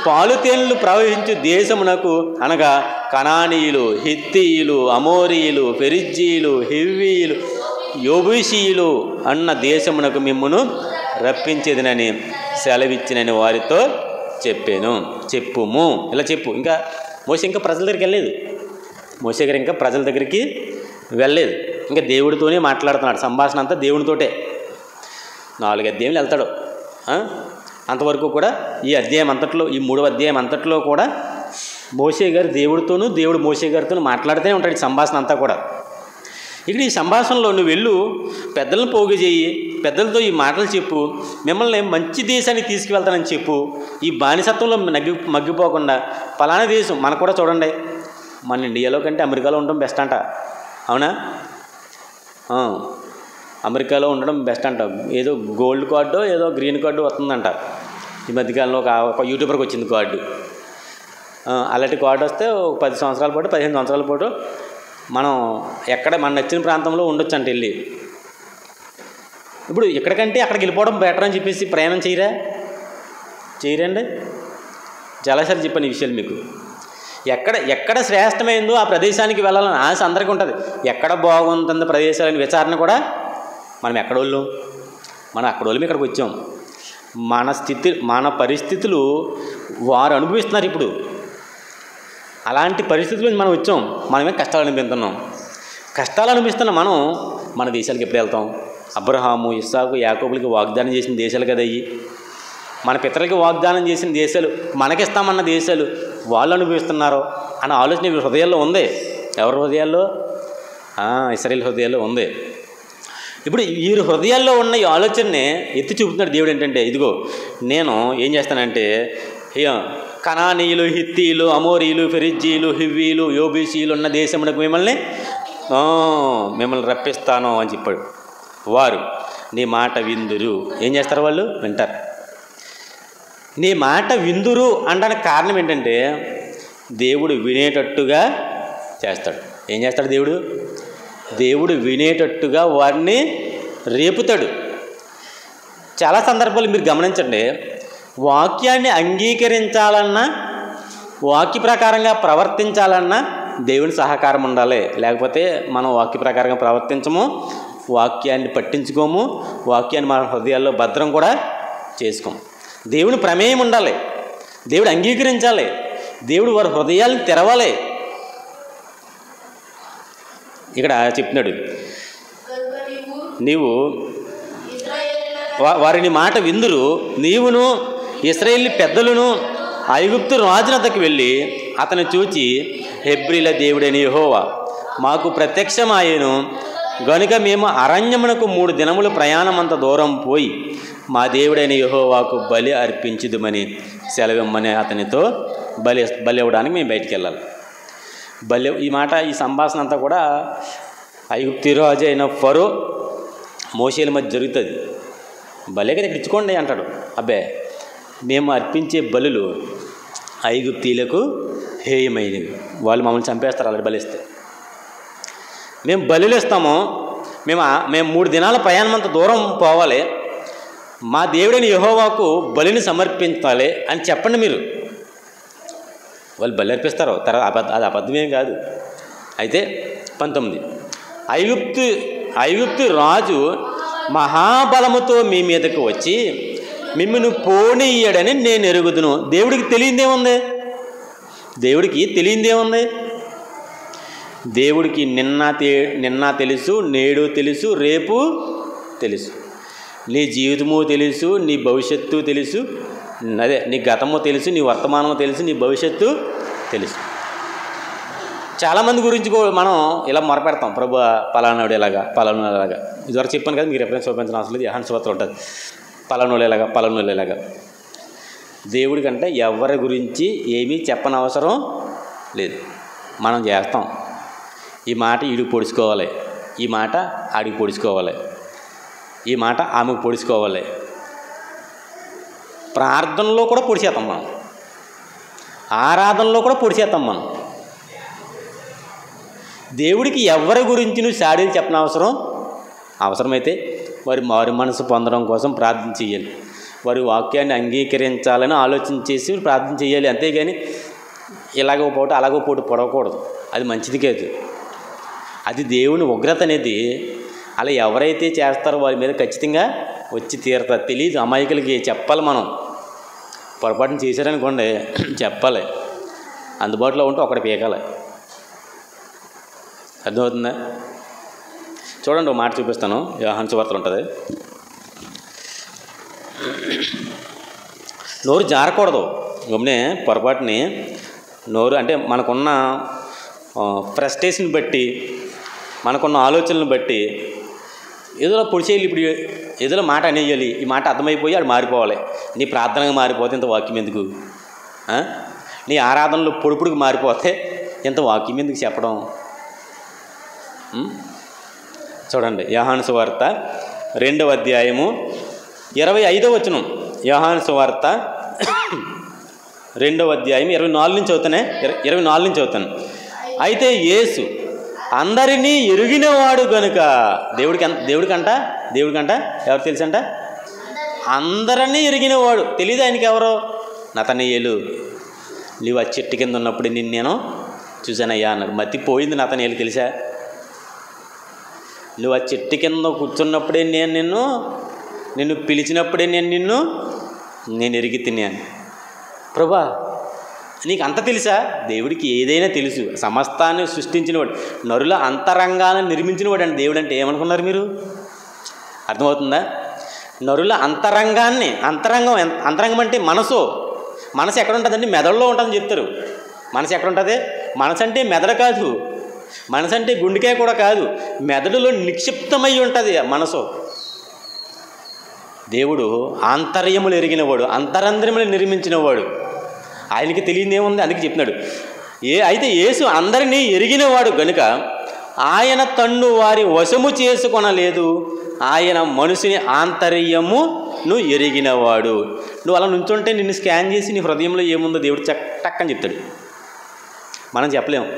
పాలుతేనెలు ప్రవహించు దేశమునకు, అనగా కనానీయులు, హిత్తీయులు, అమోరీయులు, పెరిజ్జీయులు, హివ్వీయులు, యోబూషీయులు అన్న దేశమునకు మిమ్మును రప్పించేదినని సెలవిచ్చినని వారితో చెప్పుము. ఇలా చెప్పు. ఇంకా మోషే ఇంకా ప్రజల దగ్గరికి వెళ్ళలేదు. మోషే గారు ఇంకా ప్రజల దగ్గరికి వెళ్ళలేదు, ఇంకా దేవుడితోనే మాట్లాడుతున్నాడు. సంభాషణ అంతా దేవుడితోటే. 4 అధ్యాయులు వెళ్తాడు. అంతవరకు కూడా ఈ అధ్యాయం అంతట్లో, ఈ 3వ అధ్యాయం అంతట్లో కూడా మోషే గారు దేవుడితోనూ, దేవుడు మోషే గారితోనూ మాట్లాడుతూనే ఉంటాడు ఈ సంభాషణ అంతా కూడా. ఇక్కడ ఈ సంభాషణలో నువ్వు వెళ్ళు, పెద్దలను పోగు చేయి, పెద్దలతో ఈ మాటలు చెప్పు, మిమ్మల్ని మంచి దేశానికి తీసుకువెళ్తానని చెప్పు, ఈ బానిసత్వంలో మగ్గిపోకుండా పలానా దేశం మనకు కూడా చూడండి, మన ఇండియాలో కంటే అమెరికాలో ఉండడం బెస్ట్ అంట. అవునా? అమెరికాలో ఉండడం బెస్ట్ అంట. ఏదో గోల్డ్ కార్డు ఏదో గ్రీన్ కార్డు వస్తుందంట ఈ మధ్యకాలంలో. ఒక యూట్యూబర్కి వచ్చింది కార్డు. అలాంటి కార్డు వస్తే 10 సంవత్సరాల పాటు 15 సంవత్సరాల పాటు మనం ఎక్కడ మన నచ్చిన ప్రాంతంలో ఉండొచ్చు అంట వెళ్ళి. ఇప్పుడు ఎక్కడికంటే అక్కడికి వెళ్ళిపోవడం బెటర్ అని చెప్పేసి ప్రయాణం చేయరండి. చాలాసార్లు చెప్పాను ఈ విషయాలు మీకు. ఎక్కడ శ్రేష్టమైందో ఆ ప్రదేశానికి వెళ్ళాలని ఆశ అందరికీ ఉంటుంది. ఎక్కడ బాగుంటుంది ప్రదేశాలని విచారణ కూడా. మనం ఎక్కడోళ్ళు ఇక్కడికి వచ్చాం. మన పరిస్థితులు వారు అనుభవిస్తున్నారు ఇప్పుడు. అలాంటి పరిస్థితుల్లో మనం వచ్చాం. మనమే కష్టాలు అనిపిస్తున్నాం. మనం మన దేశాలకు ఎప్పుడు వెళ్తాం? అబ్రహాము, ఇస్సాకు, యాకోబులకి వాగ్దానం చేసిన దేశాలు కదా అయ్యి. మన పితరులకి వాగ్దానం చేసిన దేశాలు, మనకిస్తామన్న దేశాలు వాళ్ళు అనుభవిస్తున్నారో అన్న ఆలోచన వీళ్ళ హృదయాల్లో ఉంది. ఎవరి హృదయాల్లో? ఇశ్రాయేలు హృదయాల్లో ఉంది. ఇప్పుడు వీరి హృదయాల్లో ఉన్న ఈ ఆలోచనని ఎత్తి చూపుతున్నాడు దేవుడు. ఏంటంటే, ఇదిగో నేను ఏం చేస్తానంటే, కనానీయులు, హిత్తీయులు, అమోరీయులు, పెరిజ్జీయులు, హివ్వీలు, యోబూషీయులు ఉన్న దేశమునకు మిమ్మల్ని రప్పిస్తాను అని చెప్పాడు. వారు నీ మాట విందురు. ఏం చేస్తారు? వాళ్ళు వింటారు. నీ మాట విందురు అనడానికి కారణం ఏంటంటే, దేవుడు వినేటట్టుగా చేస్తాడు. ఏం చేస్తాడు దేవుడు? దేవుడు వినేటట్టుగా వారిని రేపుతాడు. చాలా సందర్భాలు మీరు గమనించండి, వాక్యాన్ని అంగీకరించాలన్నా, వాక్య ప్రకారంగా ప్రవర్తించాలన్నా దేవుని సహకారం ఉండాలి. లేకపోతే మనం వాక్య ప్రకారంగా ప్రవర్తించము, వాక్యాన్ని పట్టించుకోము, వాక్యాన్ని మన హృదయాల్లో భద్రం కూడా చేసుకోము. దేవుని ప్రమేయం ఉండాలి, దేవుడు అంగీకరించాలి, దేవుడు వారి హృదయాలను తెరవాలి. ఇక్కడ చెప్తున్నాడు, నీవు వారిని మాట విందురు, నీవును ఇశ్రాయేలు పెద్దలను ఐగుప్తు రాజునద్దకు వెళ్ళి అతను చూచి, హెబ్రీల దేవుడైన యెహోవా మాకు ప్రత్యక్షమాయెను గనుక మేము అరణ్యమునకు 3 దినములు ప్రయాణమంత దూరం పోయి మా దేవుడైన యెహోవాకు బలి అర్పించుదుమని సెలవిమ్మని అతనితో బలి ఇవ్వడానికి మేము బయటికి వెళ్ళాలి. ఈ సంభాషణ అంతా కూడా ఐగుప్తు రాజు అయిన ఫరో మోషేల మధ్య జరుగుతుంది. బలి కదా ఇక్కడ ఇచ్చుకోండి అంటాడు. అబ్బే, మేము అర్పించే బలులు ఐగుప్తీలకు హేయమైనవి, వాళ్ళు మమ్మల్ని చంపేస్తారు అలాంటి బలిస్తే. మేము బలులు ఇస్తాము, మేము 3 దినాల ప్రయాణం అంత దూరం పోవాలి, మా దేవుడైన యెహోవాకు బలిని సమర్పించాలి అని చెప్పండి మీరు. వాళ్ళు బలి అర్పిస్తారు. అది అబద్ధమేం కాదు. అయితే 19, ఐగుప్తు రాజు మహాబలముతో మీ మీదకు వచ్చి మిమ్మల్ని పోనీయడని నేను ఎరుగుదును. దేవుడికి తెలియందేముంది? దేవుడికి నిన్న తెలుసు, నేడు తెలుసు, రేపు తెలుసు. నీ జీవితము తెలుసు, నీ భవిష్యత్తు తెలుసు. అదే, నీ గతము తెలుసు, నీ వర్తమానము తెలుసు, నీ భవిష్యత్తు తెలుసు. చాలామంది గురించి కూడా మనం ఇలా మొరపెడతాం, ప్రభు పలానాడు ఇలాగా, పలానాడు ఇలాగా. ఇదివరకు చెప్పాను కదా, మీకు రెఫరెన్స్ చూపించిన అవసరం లేదు, యోహాను సువార్తలో ఉంటుంది. పలానోళ్ళు ఇలాగా. దేవుడి కంటే ఎవరి గురించి ఏమీ చెప్పని అవసరం లేదు. మనం చేస్తాం. ఈ మాట ఈడికి పొడుచుకోవాలి, ఈ మాట ఆడికి పొడుచుకోవాలి, ఈ మాట ఆమెకు పొడుచుకోవాలి. ప్రార్థనలో కూడా పొడిచేస్తాం మనం, ఆరాధనలో కూడా పొడిచేస్తాం మనం. దేవుడికి ఎవరి గురించి నువ్వు సాడీలు చెప్పిన అవసరమైతే వారి మారు మనసు పొందడం కోసం ప్రార్థన చేయాలి, వారి వాక్యాన్ని అంగీకరించాలని ఆలోచన చేసి ప్రార్థన చేయాలి. అంతేగాని ఇలాగో పూట అలాగో పూట పొడవకూడదు. అది మంచిది కాదు. అది దేవుని ఉగ్రత అనేది. అలా ఎవరైతే చేస్తారో వారి మీద ఖచ్చితంగా వచ్చి తీరతారు. తెలియదు అమాయకులకి చెప్పాలి. మనం పొరపాటున చేశారనుకోండి చెప్పాలి, అందుబాటులో ఉంటే ఒకటి పీకాలి. అర్థమవుతుందా? చూడండి, ఒక మాట చూపిస్తాను. యోహాను సువార్తలో ఉంటుంది. నోరు జారకూడదు. గమనే, పొరపాటుని నోరు అంటే మనకున్న ఫ్రస్ట్రేషన్ బట్టి, మనకున్న ఆలోచనలను బట్టి ఏదో పొడిచేయాలి. ఇప్పుడు ఏదో మాట అనేయాలి, ఈ మాట అర్థమైపోయి అది మారిపోవాలి. నీ ప్రార్థనగా మారిపోతే ఇంత వాక్యం ఎందుకు? నీ ఆరాధనలో పొడుపుడికి మారిపోతే ఇంత వాక్యం ఎందుకు చెప్పడం? చూడండి, యోహాను సువార్త 2వ అధ్యాయము 25వ వచనం. యోహాను సువార్త 2వ అధ్యాయం 24 నుంచి చదువుతాను. అయితే యేసు అందరినీ ఎరిగినవాడు గనుక, దేవుడికంట ఎవరు తెలుసంట? అందరినీ ఎరిగినవాడు. తెలియదు ఆయనకి ఎవరో? నతనయేలు, నీవు ఆ చెట్టు కింద ఉన్నప్పుడు నేను చూశానయ్యా అన్నాడు. మతిపోయింది నతనయేలు, తెలుసా? నువ్వు ఆ చెట్టు కింద కూర్చున్నప్పుడే నిన్ను పిలిచినప్పుడే నేను ఎరిగి తిన్నాను. ప్రభా, నీకు అంత తెలుసా? దేవుడికి ఏదైనా తెలుసు. సమస్తాన్ని సృష్టించినవాడు, నరుల అంతరంగాన్ని నిర్మించినవాడు అండి దేవుడు. అంటే ఏమనుకున్నారు మీరు? అర్థమవుతుందా? నరుల అంతరంగం అంటే మనసు ఎక్కడ ఉంటుందండి? మెదడులో ఉంటుందని చెప్తారు. మనసు ఎక్కడ ఉంటుంది? మనసు అంటే మెదడు కాదు, మనసు అంటే గుండెకాయ కూడా కాదు, మెదడులో నిక్షిప్తమై ఉంటుంది మనసు. దేవుడు ఆంతర్యములు ఎరిగినవాడు, అంతరంధ్రములు నిర్మించినవాడు. ఆయనకి తెలియదేముంది? అందుకే చెప్తున్నాడు. అయితే యేసు అందరినీ ఎరిగినవాడు గనుక ఆయన తన్ను వారి వశము చేసుకొనలేదు, ఆయన మనిషిని ఆంతర్యమును ఎరిగినవాడు. నువ్వు అలా నుంచుంటే నిన్ను స్కాన్ చేసి నీ హృదయంలో ఏముందో దేవుడు టక్కని చెప్తాడు. మనం చెప్పలేము,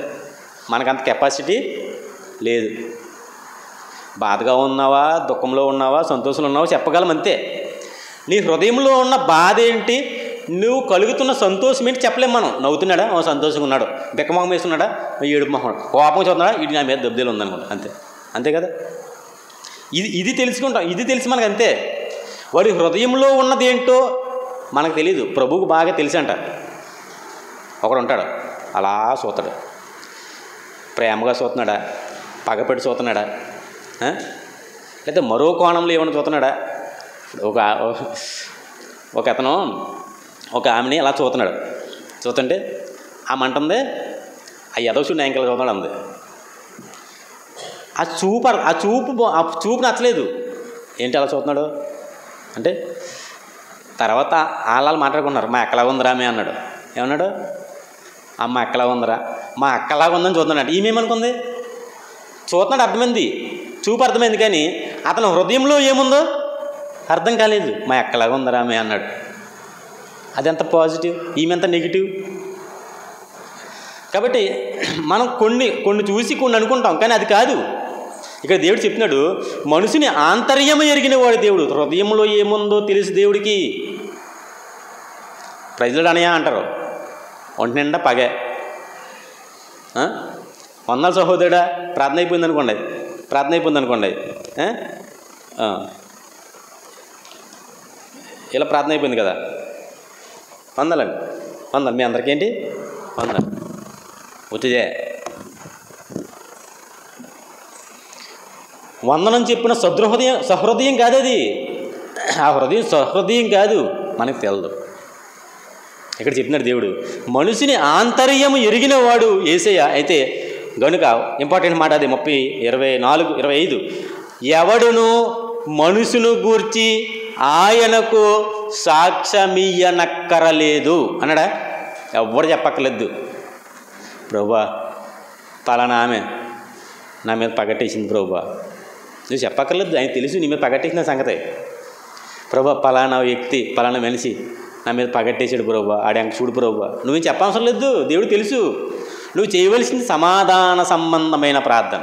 మనకంత కెపాసిటీ లేదు. బాధగా ఉన్నావా, దుఃఖంలో ఉన్నావా, సంతోషంలో ఉన్నావా చెప్పగలం అంతే. నీ హృదయంలో ఉన్న బాధ ఏంటి, నువ్వు కలుగుతున్న సంతోషం ఏంటి చెప్పలేము మనం. నవ్వుతున్నాడా, సంతోషంగా ఉన్నాడు, బిక్కమొహం వేస్తున్నాడా, ఏడుపు మొహం, కోపం చూస్తున్నాడా, ఇది నా మీద దెబ్బలు ఉందనుకోండి, అంతే కదా. ఇది తెలుసుకుంటాం, ఇది తెలిసి మనకు అంతే. వాడి హృదయంలో ఉన్నది ఏంటో మనకు తెలీదు, ప్రభువుకు బాగా తెలుసంట. ఒకడు ఉంటాడు అలా చూస్తాడు, ప్రేమగా చూస్తున్నాడా, పగపెట్టి చూస్తున్నాడా, లేదా మరో కోణంలో ఏమైనా చూస్తున్నాడా. ఒక అతను ఒక ఆమెని అలా చూస్తుంటే ఆమె అంటుంది, ఆ ఎదవసుడు యాంకల్ చూస్తున్నాడు అంది. ఆ చూపు నచ్చలేదు. ఏంటి అలా చూస్తున్నాడు అంటే, తర్వాత వాళ్ళు మాట్లాడుకున్నారు, మా ఎక్కలా ఉందిరా మే అన్నాడు. ఏమన్నాడు? అమ్మ అక్కలా ఉందరా, మా అక్కలాగా ఉందని చూస్తున్నాడు. ఈమెమనుకుంది? చూస్తున్నాడు, అర్థమైంది, చూపు అర్థమైంది, కానీ అతను హృదయంలో ఏముందో అర్థం కాలేదు. మా అక్కలాగా ఉందరా ఆమె అన్నాడు. అది ఎంత పాజిటివ్, ఈమె ఎంత నెగిటివ్. కాబట్టి మనం కొన్ని చూసి కొన్ని అనుకుంటాం, కానీ అది కాదు. ఇక్కడ దేవుడు చెప్తున్నాడు, మనుషుని ఆంతర్యము ఎరిగిన వాడు దేవుడు. హృదయంలో ఏముందో తెలుసు దేవుడికి. ప్రజలు అనయా అంటారు, ఒంటి నిండా పగే. వందల సహోదరుడా, ప్రార్థన అయిపోయింది అనుకోండి, ఇలా ప్రార్థన అయిపోయింది కదా, వందలు మీ అందరికేంటి వందలు వచ్చిదే. వందనం చెప్పిన సహృదయం కాదు అది. ఆ హృదయం సహృదయం కాదు, మనకు తెలదు. ఇక్కడ చెప్పినాడు దేవుడు, మనిషిని ఆంతర్యము ఎరిగిన వాడు యేసయ్య. అయితే గనుక ఇంపార్టెంట్ మాట అది 24:25, ఎవడును మనుషును గూర్చి ఆయనకు సాక్ష్యమియ్యనక్కరలేదు అన్నాడా? ఎవ్వరు చెప్పక్కర్లేదు. ప్రభువా పలానా ఆమె నా మీద పగట్టేసింది ప్రభువా, నువ్వు చెప్పక్కర్లేదు, ఆయన తెలుసు నీ మీద పగట్టేసిన సంగతి. ప్రభువా పలానా వ్యక్తి, పలానా మనిషి నా మీద పగట్టేసాడు ప్రభువా, ఆడంక చూడు ప్రభువా, నువ్వేం చెప్పవసరం లేదు, దేవుడు తెలుసు. నువ్వు చేయవలసింది సమాధాన సంబంధమైన ప్రార్థన.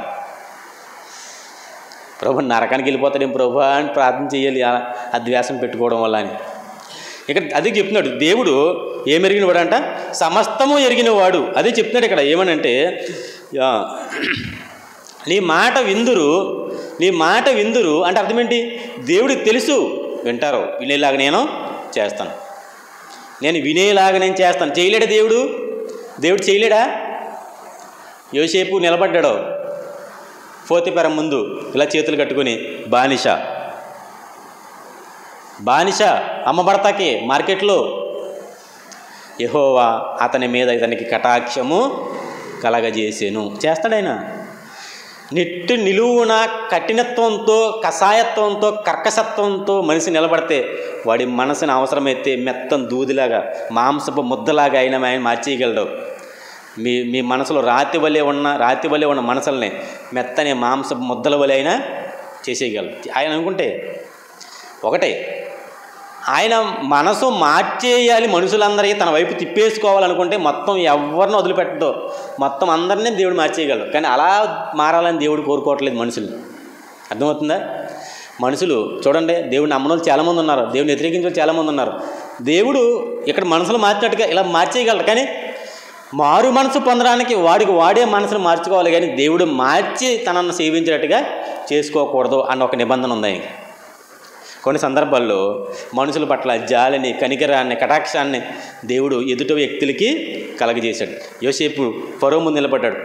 ప్రభు నరకానికి వెళ్ళిపోతాడేం ప్రభు అని ప్రార్థన చేయాలి, ఆ ద్వేషం పెట్టుకోవడం వల్ల అని. ఇక్కడ అదే చెప్తున్నాడు దేవుడు. ఏం ఎరిగిన వాడు అంట? సమస్తము ఎరిగిన వాడు. అదే చెప్తున్నాడు ఇక్కడ. ఏమనంటే, నీ మాట విందురు అంటే అర్థం ఏంటి? దేవుడికి తెలుసు, వింటారు, వినేలాగా నేను చేస్తాను, చేయలేడా దేవుడు చేయలేడా? యోసేపు నిలబడ్డాడు పోతీఫెర ముందు ఇలా చేతులు కట్టుకొని, బానిస అమ్మబడతాకి మార్కెట్లో. యెహోవా అతని మీద ఇతనికి కటాక్షము కలగజేసేను. చేస్తాడైనా. నిలువున కఠినత్వంతో, కషాయత్వంతో, కర్కశత్వంతో మనిషి నిలబడితే వాడి మనసుని అవసరమైతే మెత్తం దూదిలాగా, మాంసపు ముద్దలాగా అయినా ఆయన మార్చేయగలడు. మీ మనసులో రాతి వలె ఉన్న మనసుల్ని మెత్తని మాంసపు ముద్దల వలె అయినా చేసేయగలడు ఆయన అనుకుంటే. ఒకటే, ఆయన మనసు మార్చేయాలి, మనుషులందరికీ తన వైపు తిప్పేసుకోవాలనుకుంటే మొత్తం ఎవరిని వదిలిపెట్టదో, మొత్తం అందరినీ దేవుడు మార్చేయగలడు. కానీ అలా మారాలని దేవుడు కోరుకోవట్లేదు మనుషులు. అర్థమవుతుందా? మనుషులు చూడండి, దేవుడిని నమ్మని వాళ్ళు చాలామంది ఉన్నారు, దేవుడిని వ్యతిరేకించే వాళ్ళు చాలామంది ఉన్నారు. దేవుడు ఇక్కడ మనసులు మార్చినట్టుగా ఇలా మార్చేయగలరు, కానీ మారు మనసు పొందడానికి వాడే మనసును మార్చుకోవాలి, కానీ దేవుడు మార్చి తనను సేవించేటట్టుగా చేసుకోకూడదు అన్న ఒక నిబంధన ఉంది. కొన్ని సందర్భాల్లో మనుషుల పట్ల జాలిని, కనికరాన్ని, కటాక్షాన్ని దేవుడు ఎదుట వ్యక్తులకి కలగజేశాడు. యోసేపు ఫరో ముందు నిలబడ్డాడు.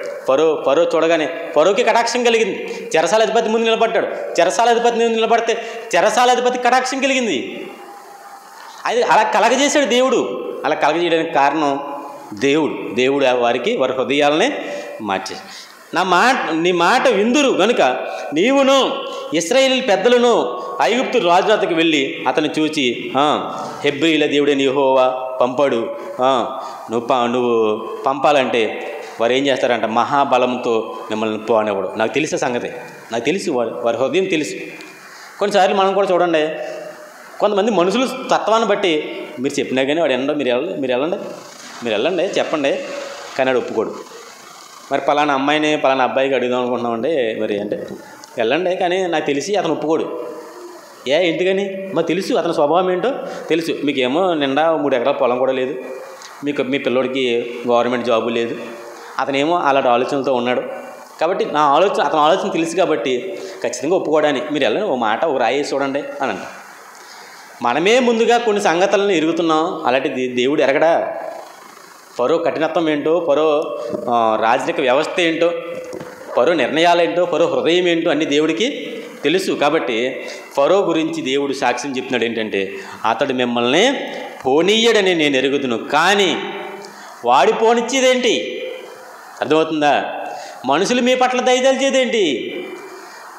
ఫరో చూడగానే ఫరోకి కటాక్షం కలిగింది. చెరసాల అధిపతి ముందు నిలబడ్డాడు. చెరసాల అధిపతి ముందు నిలబడితే చెరసాల అధిపతి కటాక్షం కలిగింది. అది అలా కలగజేశాడు దేవుడు. అలా కలగజేయడానికి కారణం దేవుడు వారి హృదయాలనే మార్చేసి, నీ మాట విందురు గనుక నీవును ఇశ్రాయేలు పెద్దలను ఐగుప్తు రాజుకి వెళ్ళి అతను చూచి, హెబ్రీల దేవుడైన యెహోవా పంపాడు, నువ్వు పంపాలంటే వారు ఏం చేస్తారంట? మహాబలంతో మిమ్మల్ని పోనివ్వడు. నాకు తెలిసే సంగతి, నాకు తెలుసు, వారి హృదయం తెలుసు. కొన్నిసార్లు మనం కూడా చూడండి, కొంతమంది మనుషులు తత్వాన్ని బట్టి మీరు చెప్పినా కానీ వాడు ఎండో మీరు వెళ్ళండి చెప్పండి, కానీ వాడు ఒప్పుకోడు. మరి పలానా అమ్మాయిని పలానా అబ్బాయికి అడుగుదాం అనుకుంటున్నామండి, మరి అంటే వెళ్ళండి, కానీ నాకు తెలిసి అతను ఒప్పుకోడు. ఎందుకని? మాకు తెలుసు అతని స్వభావం ఏంటో తెలుసు. మీకేమో నిండా 3 ఎకరాల పొలం కూడా లేదు, మీ పిల్లోడికి గవర్నమెంట్ జాబు లేదు, అతనేమో అలాంటి ఆలోచనలతో ఉన్నాడు. కాబట్టి అతని ఆలోచన తెలుసు కాబట్టి ఖచ్చితంగా ఒప్పుకోవడానికి మీరు వెళ్ళండి, ఓ మాట ఒక రాయి చూడండి అని అంట. మనమే ముందుగా కొన్ని సంగతులను ఎరుగుతున్నాం, అలాంటి దేవుడు ఎరగడా? ఫరో కఠినత్వం ఏంటో, ఫరో రాజరిక వ్యవస్థ ఏంటో, ఫరో నిర్ణయాలు ఏంటో, ఫరో హృదయం ఏంటో అన్నీ దేవుడికి తెలుసు. కాబట్టి ఫరో గురించి దేవుడు సాక్ష్యం చెప్తున్నాడు ఏంటంటే, అతడు మిమ్మల్ని పోనీయడని నేను ఎరుగుదును, కానీ వాడి పోనిచ్చేదేంటి? అర్థమవుతుందా? మనుషులు మీ పట్ల దయదలిచేదేంటి?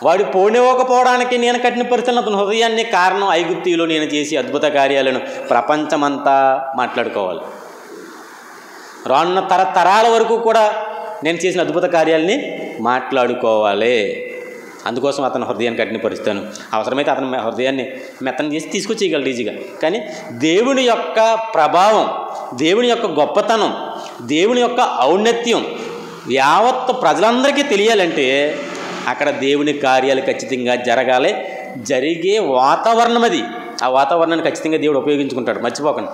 వాడు పోనివ్వకపోవడానికి నేను కఠినపరుస్తున్న అతని హృదయాన్ని కారణం ఐగుప్తిలో నేను చేసి అద్భుత కార్యాలను ప్రపంచమంతా మాట్లాడుకోవాలి. రానున్న తరతరాల వరకు కూడా నేను చేసిన అద్భుత కార్యాలని మాట్లాడుకోవాలి. అందుకోసం అతని హృదయాన్ని కఠినపరుస్తాను. అవసరమైతే అతని హృదయాన్ని మెత్తని చేసి తీసుకొచ్చేయగలడు ఈజీగా. కానీ దేవుని యొక్క ప్రభావం, దేవుని యొక్క గొప్పతనం, దేవుని యొక్క ఔన్నత్యం యావత్ ప్రజలందరికీ తెలియాలంటే అక్కడ దేవుని కార్యాలు ఖచ్చితంగా జరగాలి. జరిగే వాతావరణం అది. ఆ వాతావరణాన్ని ఖచ్చితంగా దేవుడు ఉపయోగించుకుంటాడు. మర్చిపోకండి,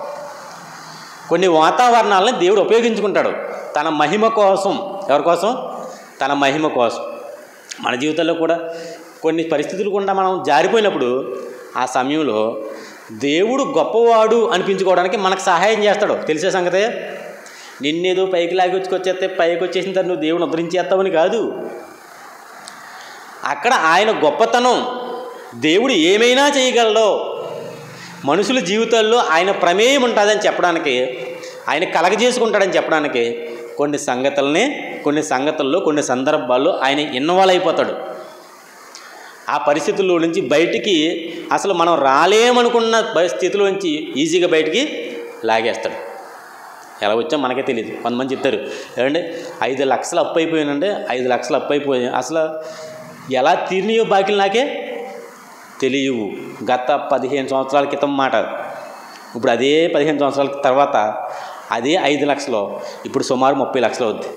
కొన్ని వాతావరణాలను దేవుడు ఉపయోగించుకుంటాడు తన మహిమ కోసం. ఎవరి కోసం? తన మహిమ కోసం. మన జీవితంలో కూడా కొన్ని పరిస్థితులు కూడా మనం జారిపోయినప్పుడు ఆ సమయంలో దేవుడు గొప్పవాడు అనిపించుకోవడానికి మనకు సహాయం చేస్తాడు. తెలిసే సంగతే. నిన్నేదో పైకి లాగి వచ్చేస్తే పైకి వచ్చేసిన తర్వాత నువ్వు దేవుని ఉద్ధరించేస్తావని కాదు. అక్కడ ఆయన గొప్పతనం, దేవుడు ఏమైనా చేయగలడో, మనుషుల జీవితాల్లో ఆయన ప్రమేయం ఉంటుందని చెప్పడానికి, ఆయన కలగజేసుకుంటాడని చెప్పడానికి కొన్ని సంగతుల్లో కొన్ని సందర్భాల్లో ఆయన ఇన్వాల్వ్ అయిపోతాడు. ఆ పరిస్థితుల్లో నుంచి బయటికి అసలు మనం రాలేమనుకున్న స్థితిలో నుంచి ఈజీగా బయటికి లాగేస్తాడు. ఎలా వచ్చాం మనకే తెలియదు. కొంతమంది చెప్తారు, ఏమంటే 5 లక్షలు అప్పు అయిపోయానంటే 5 లక్షలు అప్పు అయిపోయాయి, అసలు ఎలా తీరినాయో బాకీలు నాకే తెలియవు. గత 15 సంవత్సరాల క్రితం మాట. ఇప్పుడు అదే 15 సంవత్సరాల తర్వాత అదే 5 లక్షలు ఇప్పుడు సుమారు 30 లక్షలు అవుద్ది.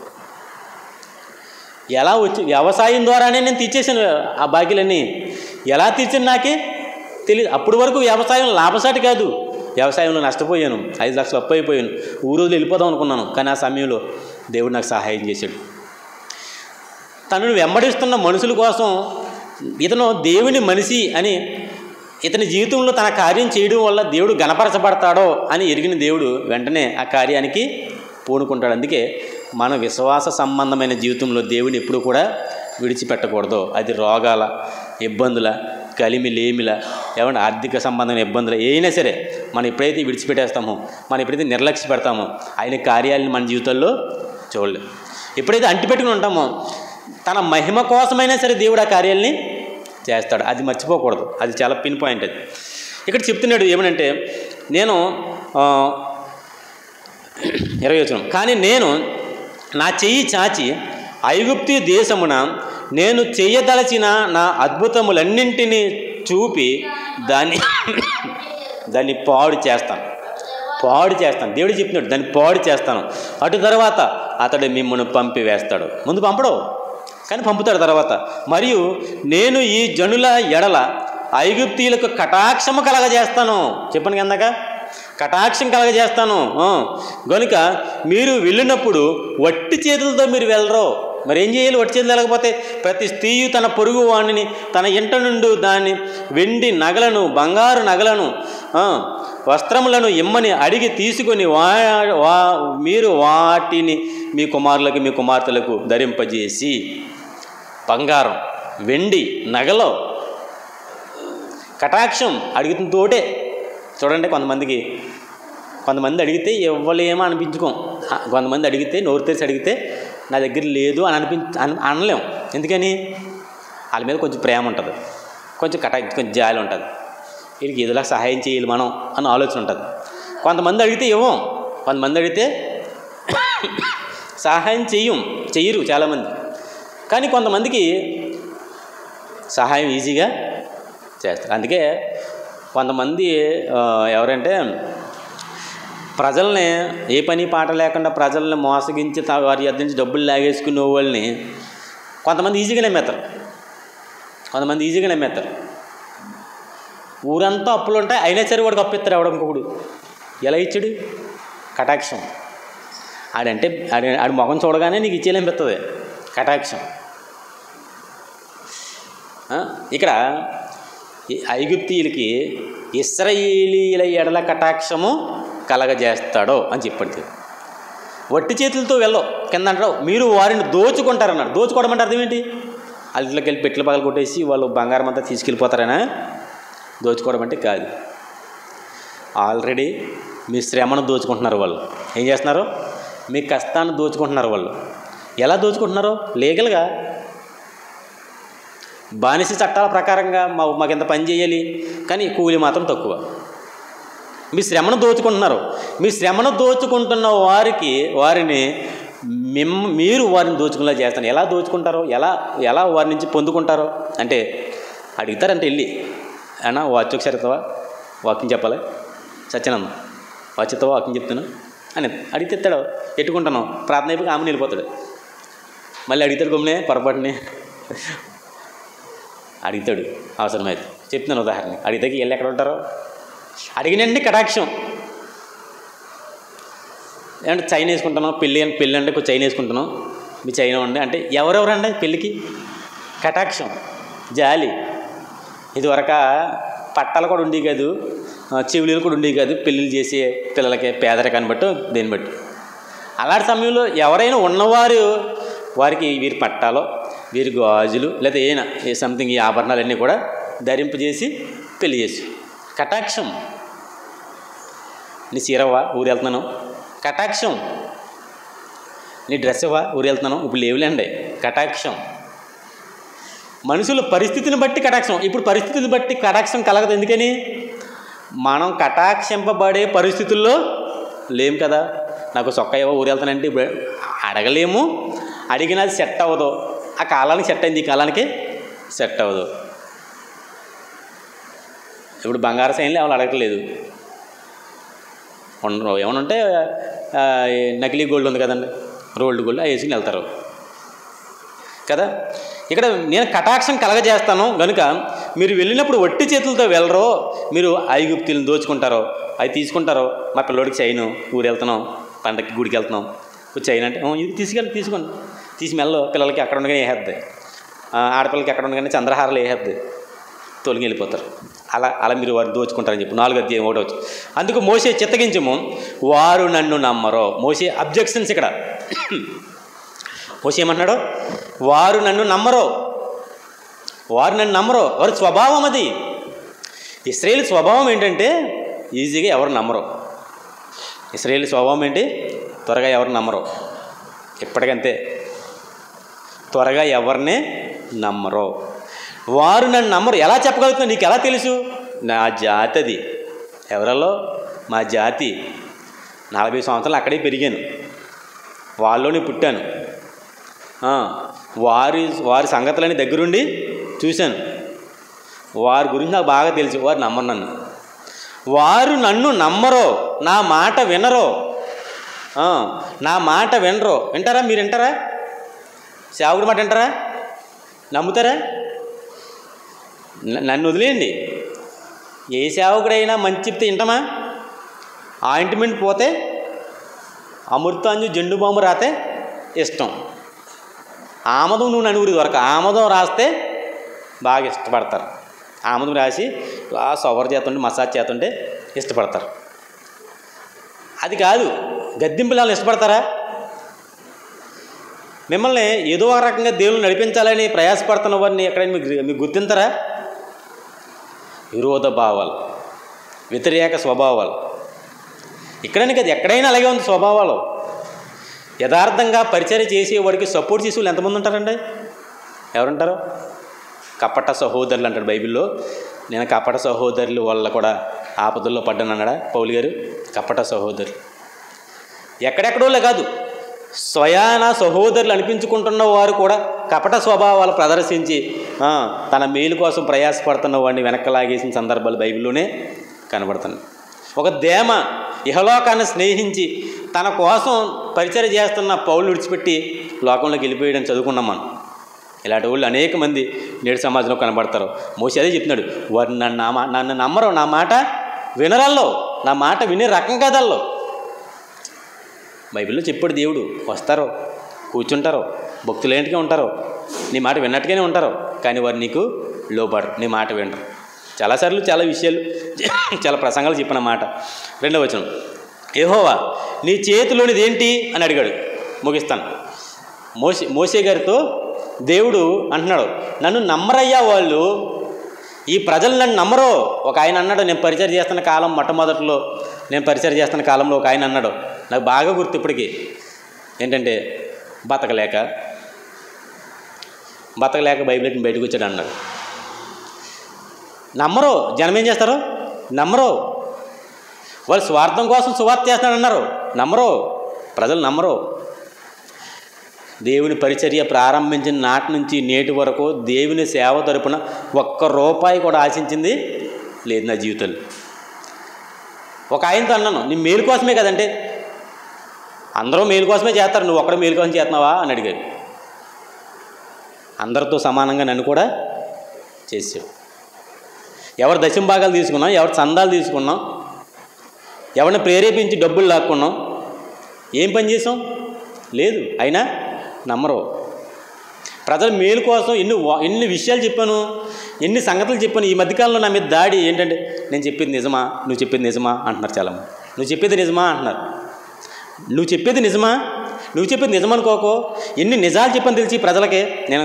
ఎలా వచ్చి వ్యవసాయం ద్వారానే నేను తీర్చేసాను ఆ బాకీలన్నీ. ఎలా తీర్చాను నాకే తెలియదు. అప్పటి వరకు వ్యవసాయం లాభసాటి కాదు, వ్యవసాయంలో నష్టపోయాను, 5 లక్షలు అప్పు అయిపోయాను, ఊరోజులు వెళ్ళిపోదాం అనుకున్నాను. కానీ ఆ సమయంలో దేవుడు నాకు సహాయం చేశాడు. తనను వెంబడిస్తున్న మనుషుల కోసం ఇతను దేవుని మనిషి అని, ఇతని జీవితంలో తన కార్యం చేయడం వల్ల దేవుడు గణపరచబడతాడో అని ఎరిగిన దేవుడు వెంటనే ఆ కార్యానికి పూనుకుంటాడు. అందుకే మన విశ్వాస సంబంధమైన జీవితంలో దేవుని ఎప్పుడు కూడా విడిచిపెట్టకూడదు. అది రోగాల, ఇబ్బందుల, కలిమిలేమిల, ఏమంటే ఆర్థిక సంబంధమైన ఇబ్బందులు అయినా సరే మనం ఎప్పుడైతే విడిచిపెట్టేస్తామో, మనం ఎప్పుడైతే నిర్లక్ష్య పెడతామో ఆయన కార్యాలను మన జీవితాల్లో చూడలేము. ఎప్పుడైతే అంటిపెట్టుకుని ఉంటామో తన మహిమ కోసమైనా సరే దేవుడు ఆ కార్యాలని చేస్తాడు. అది మర్చిపోకూడదు. అది చాలా పిన్ పాయింట్. అది ఇక్కడ చెప్తున్నాడు ఏమనంటే, నేను 20 వచనం, కానీ నేను నా చెయ్యి చాచి ఐగుప్తు దేశమున నేను చెయ్యదలచిన నా అద్భుతములన్నింటినీ చూపి దాన్ని పాడు చేస్తాను. దేవుడు చెప్పినాడు, దాన్ని పాడు చేస్తాను. అటు తర్వాత అతడు మిమ్మల్ని పంపివేస్తాడు. ముందు పంపడు, కానీ పంపుతాడు తర్వాత. మరియు నేను ఈ జనుల ఎడల ఐగుప్తీయులకు కటాక్షము కలగజేస్తాను. చెప్పను కిందక, కటాక్షం కలగజేస్తాను. కనుక మీరు వెళ్ళినప్పుడు వట్టి చేతులతో మీరు వెళ్ళరు. మరి ఏం చేయాలి? వట్టి చేతులు వెళ్ళకపోతే ప్రతి స్త్రీయు తన పొరుగు వాణిని తన ఇంట నుండి దాన్ని వెండి నగలను, బంగారు నగలను, వస్త్రములను ఇమ్మని అడిగి తీసుకొని మీరు వాటిని మీ కుమారులకు మీ కుమార్తెలకు ధరింపజేసి, బంగారం, వెండి, నగలో కటాక్షం అడుగుతున్న తోటే. చూడండి, కొంతమంది అడిగితే ఇవ్వలేమో అనిపించుకోం. కొంతమంది అడిగితే నోరు తెరిచి అడిగితే నా దగ్గర లేదు అని అనలేం. ఎందుకని? వాళ్ళ మీద కొంచెం ప్రేమ ఉంటుంది, కొంచెం జాలి ఉంటుంది, వీళ్ళకి ఏదోలా సహాయం చేయాలి మనం అన్న ఆలోచన ఉంటుంది. కొంతమంది అడిగితే ఇవ్వం, కొంతమంది అడిగితే సహాయం చెయ్యరు చాలామంది. కానీ కొంతమందికి సహాయం ఈజీగా చేస్తారు. అందుకే కొంతమంది ఎవరంటే ప్రజల్ని ఏ పని పాట లేకుండా ప్రజల్ని మోసగించి వారి యొద్ద నుంచి డబ్బులు లాగేసుకునే వాళ్ళని కొంతమంది ఈజీగా నమ్మేస్తారు. ఊరంతా అప్పులు ఉంటాయి, అయినా సరే వాడికి అప్పిస్తారు ఎవడం ఇంకొకడు. ఎలా ఇచ్చాడు? కటాక్షం. ఆడి ముఖం చూడగానే నీకు ఇచ్చేయాలనిపిస్తుంది. కటాక్షం. ఇక్కడ ఐగుప్తీయులకి ఇశ్రాయేలీయుల ఎడల కటాక్షము కలగజేస్తాడో అని చెప్పండి. వట్టి చేతులతో వెళ్ళవు కింద అంటారు, మీరు వారిని దోచుకుంటారన్నాడు. దోచుకోవడం అంటే అర్థం ఏంటి? అల్లిలోకి వెళ్ళి పెట్లు పగలు కొట్టేసి వాళ్ళు బంగారం అంతా తీసుకెళ్ళిపోతారనా? దోచుకోవడం అంటే కాదు. ఆల్రెడీ మీ శ్రమను దోచుకుంటున్నారు వాళ్ళు. ఏం చేస్తున్నారు? మీ కష్టాన్ని దోచుకుంటున్నారు వాళ్ళు. ఎలా దోచుకుంటున్నారు? లీగల్గా బానిస చట్టాల ప్రకారంగా మాకు ఇంత పని చేయాలి, కానీ కూలి మాత్రం తక్కువ. మీ శ్రమను దోచుకుంటున్నారు. మీ శ్రమను దోచుకుంటున్న వారిని మీరు వారిని దోచుకునేలా చేస్తారు. ఎలా దోచుకుంటారో, ఎలా వారి నుంచి పొందుకుంటారో అంటే అడుగుతారంటే వెళ్ళి, అన్నా వాచ్ ఒకసారి ఎత్తవా, వాకింగ్ చెప్పాలి, సత్యానందం వాచ్ ఎత్తవా, వాకింగ్ చెప్తాను అని అడిగితే ఎత్తాడు, ఎట్టుకుంటాను, ప్రార్థన అయిపోయి ఆమెను వెళ్ళిపోతాడు. మళ్ళీ అడుగుతాడు గమ్మునే పొరపాటుని అడుగుతాడు అవసరమైతే. చెప్తున్నాను ఉదాహరణ. అడిగితే వీళ్ళు ఎక్కడ ఉంటారో అడిగినండి కటాక్షం. అంటే చైన్ వేసుకుంటున్నాం, పెళ్ళి అంటే కొంచెం చైన్ వేసుకుంటున్నాం, మీ చైన్ ఉండి అంటే ఎవరెవరండి పెళ్ళికి? కటాక్షం, జాలి. ఇదివరకు పట్టాలు కూడా ఉండేవి కాదు, చెవులీలు కూడా ఉండేవి కాదు పెళ్ళిళ్ళు చేసే పిల్లలకి, పేదరికాన్ని బట్టి దేన్ని బట్టి. అలాంటి సమయంలో ఎవరైనా ఉన్నవారు వారికి వీరి పట్టాలో, వీరి గాజులు లేదా ఏ సంథింగ్ ఈ ఆభరణాలన్నీ కూడా ధరింపజేసి పెళ్లి చేసి. కటాక్షం. నీ చీరవా, ఊరు వెళ్తున్నాను, కటాక్షం. నీ డ్రెస్ ఇవ్వా, ఊరు వెళ్తున్నాను, ఇప్పుడు లేవులేండి, కటాక్షం. మనుషుల పరిస్థితిని బట్టి కటాక్షం. ఇప్పుడు పరిస్థితిని బట్టి కటాక్షం కలగదు. ఎందుకని? మనం కటాక్షింపబడే పరిస్థితుల్లో లేము కదా. నాకు చొక్కా ఇవ్వ, ఊరు వెళ్తానంటే ఇప్పుడు అడగలేము, అడిగినది సెట్ అవ్వదు. ఆ కాలానికి సెట్ అయింది, ఈ కాలానికి సెట్ అవ్వదు. ఇప్పుడు బంగారు సైన్లు ఎవరు అడగట్లేదు. ఏమైనా ఉంటే నకిలీ గోల్డ్ ఉంది కదండి, రోల్డ్ గోల్డ్ వేసుకుని వెళ్తారు కదా. ఇక్కడ నేను కటాక్షం కలగజేస్తాను కనుక మీరు వెళ్ళినప్పుడు వట్టి చేతులతో వెళ్ళరో, మీరు ఐగుప్తులను దోచుకుంటారో, అవి తీసుకుంటారో. మా పిల్లోడికి చైను, ఊరు వెళ్తున్నాం, పండగకి గుడికి వెళ్తున్నాం, చైన్ అంటే ఇది తీసుకోండి, తీసి మెల్లో పిల్లలకి అక్కడ ఉండగానే వేసేద్ది, ఆడపిల్లలకి ఎక్కడ ఉండగానే చంద్రహారాలు వేసేద్ది, తొలగి వెళ్ళిపోతారు. అలా మీరు వారు దోచుకుంటారని చెప్పి 4వ అధ్యాయం 1వ వచనం. అందుకు మోషే చిత్తగించము, వారు నన్ను నమ్మరో. మోషే అబ్జెక్షన్స్ ఇక్కడ. మోషే ఏమన్నాడు? వారు నన్ను నమ్మరో, వారి స్వభావం అది. ఇశ్రాయేలు స్వభావం ఏంటంటే ఈజీగా ఎవరు నమ్మరు. ఇశ్రాయేలు స్వభావం ఏంటి? త్వరగా ఎవరు నమ్మరు. ఇప్పటికంతే, త్వరగా ఎవరినే నమ్మరు. వారు నన్ను నమ్మరు. ఎలా చెప్పగలుగుతున్నా? నీకు ఎలా తెలుసు? నా జాతి అది. ఎవరలో? మా జాతి. 40 సంవత్సరాలు అక్కడే పెరిగాను, వాళ్ళలోనే పుట్టాను, వారి సంగతులని దగ్గరుండి చూశాను, వారి గురించి నాకు బాగా తెలుసు. వారు నమ్మరు నన్ను. వారు నన్ను నమ్మరో, నా మాట వినరో. నా మాట వినరో. వింటారా? మీరు వింటారా? సేవకుడి మాట వింటారా? నమ్ముతారా? నన్ను వదిలేయండి. ఏ సేవకుడైనా మంచి చెప్తే వింటామా? ఆయింట్మెంట్ పోతే, అమృతాంజు జెండు బాంబు రాతే ఇష్టం. ఆమదం నువ్వు నలుగురి వరకు ఆమదం రాస్తే బాగా ఇష్టపడతారు. ఆమదం రాసి సవర్ చేస్తుంటే, మసాజ్ చేస్తుంటే ఇష్టపడతారు. అది కాదు, గద్దింపులను ఇష్టపడతారా? మిమ్మల్ని ఏదో ఒక రకంగా దేవుని నడిపించాలని ప్రయాసపడుతున్న వారిని ఎక్కడైనా మీకు గుర్తించరా? విరోధ భావాలు, వ్యతిరేక స్వభావాలు. ఇక్కడనే కదా, ఎక్కడైనా అలాగే ఉంది స్వభావాలు. యథార్థంగా పరిచర్య చేసేవాడికి సపోర్ట్ చేసే వాళ్ళు ఎంతమంది ఉంటారండి? ఎవరుంటారు? కపట సహోదరులు అంటాడు బైబిల్లో. నేను కపట సహోదరులు వల్ల కూడా ఆపదల్లో పడ్డాను అన్నాడా పౌలు గారు? కపట సహోదరులు ఎక్కడెక్కడోళ్ళే కాదు, స్వయాన సహోదరులు అనిపించుకుంటున్న వారు కూడా కపట స్వభావాలు ప్రదర్శించి తన మేలు కోసం ప్రయాసపడుతున్న వాడిని వెనక్కలాగేసిన సందర్భాలు బైబిల్లోనే కనబడుతున్నాయి. ఒక దేమ ఇహలోకాన్ని స్నేహించి తన కోసం పరిచర్య చేస్తున్న పౌలు విడిచిపెట్టి లోకంలోకి వెళ్ళిపోయడం చదువుకున్నాం మనం. ఇలాంటి వాళ్ళు అనేక మంది నేడు సమాజంలో కనబడతారు. మోషే అదే చెప్తున్నాడు, వారు నన్ను నమ్మరు, నా మాట వినరల్లో, నా మాట వినే రకం కదల్లో. బైబిల్లో చెప్పాడు దేవుడు, వస్తారో, కూర్చుంటారో, భక్తులేంటిగా ఉంటారో, నీ మాట విన్నట్టుగానే ఉంటారో, కానీ వారు నీకు లోపడరు, నీ మాట వినరు. చాలాసార్లు చాలా విషయాలు, చాలా ప్రసంగాలు చెప్పిన మాట. 2వ వచనం, యెహోవా నీ చేతిలోనిది ఏంటి అని అడిగాడు. ముగిస్తాను. మోషే గారితో దేవుడు అంటున్నాడు, నన్ను నమ్మరయ్యా వాళ్ళు, ఈ ప్రజలు నన్ను నమ్మరో. ఒక ఆయన అన్నాడు, నేను పరిచయం చేస్తున్న కాలం మొట్టమొదటిలో, నేను పరిచయం చేస్తున్న కాలంలో ఒక ఆయన అన్నాడు, నాకు బాగా గుర్తు ఇప్పటికీ, ఏంటంటే బతకలేక బైబిల్ని బయటకు వచ్చాడు అన్నాడు. నమ్మరో. జనం ఏం చేస్తారు? నమ్మరో. వాళ్ళు స్వార్థం కోసం సువార్త చేస్తాడన్నారు. నమ్మరు, ప్రజలు నమ్మరు. దేవుని పరిచర్య ప్రారంభించిన నాటి నుంచి నేటి వరకు దేవుని సేవ తరపున ₹1 కూడా ఆశించింది లేదు నా జీవితంలో. ఒక ఆయనతో అన్నాను, నీ మేలు కోసమే కదంటే, అందరూ మేలు కోసమే చేస్తారు, నువ్వు ఒక్కడ మేలు కోసం చేస్తున్నావా అని అడిగాడు. అందరితో సమానంగా నన్ను కూడా చేసావు. ఎవరు దశంభాగాలు తీసుకున్నాం, ఎవరు చందాలు తీసుకున్నాం, ఎవరిని ప్రేరేపించి డబ్బులు లాక్కున్నాం, ఏం పని చేసాం లేదు. అయినా నమ్మరు. ప్రజల మేలు కోసం ఎన్ని విషయాలు చెప్పాను, ఎన్ని సంగతులు చెప్పాను. ఈ మధ్యకాలంలో నా మీద దాడి ఏంటంటే, నేను చెప్పింది నిజమా, నువ్వు చెప్పింది నిజమా అంటున్నారు చాలామంది. నువ్వు చెప్పేది నిజమా అంటున్నారు. నువ్వు చెప్పేది నిజమా, నువ్వు చెప్పేది నిజమనుకోకో. ఎన్ని నిజాలు చెప్పని తెలిసి ప్రజలకే. నేను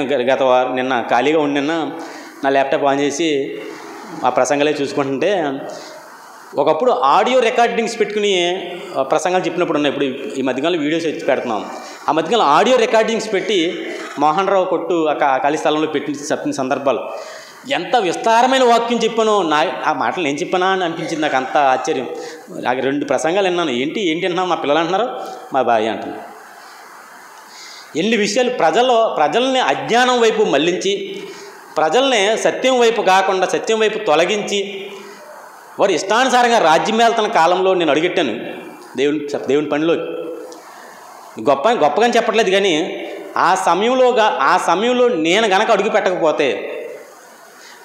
నిన్న ఖాళీగా నిన్న నా ల్యాప్టాప్ ఆన్ చేసి ఆ ప్రసంగాలే చూసుకుంటుంటే, ఒకప్పుడు ఆడియో రికార్డింగ్స్ పెట్టుకుని ప్రసంగాలు చెప్పినప్పుడు ఉన్నాయి. ఇప్పుడు ఈ మధ్యకాలంలో వీడియోస్ వచ్చి పెడుతున్నాం. ఆ మధ్యకాలంలో ఆడియో రికార్డింగ్స్ పెట్టి మోహన్ రావు కొట్టు ఖాళీ స్థలంలో చెప్పిన సందర్భాలు ఎంత విస్తారమైన వాక్యం చెప్పానో. ఆ మాటలు నేను చెప్పానా అని అనిపించింది నాకు. అంత ఆశ్చర్యం. నాకు 2 ప్రసంగాలు విన్నాను. ఏంటి అంటున్నావు, మా పిల్లలు అంటున్నారు, మా భార్య అంటున్నారు. ఎన్ని విషయాలు ప్రజల్ని అజ్ఞానం వైపు మళ్లించి, ప్రజల్ని సత్యం వైపు కాకుండా సత్యం వైపు తొలగించి, వారు ఇష్టానుసారంగా రాజ్యం వెళ్తున్న కాలంలో నేను అడుగెట్టాను దేవుని పనిలో. గొప్పగా చెప్పట్లేదు, కానీ ఆ సమయంలో నేను గనక అడుగు పెట్టకపోతే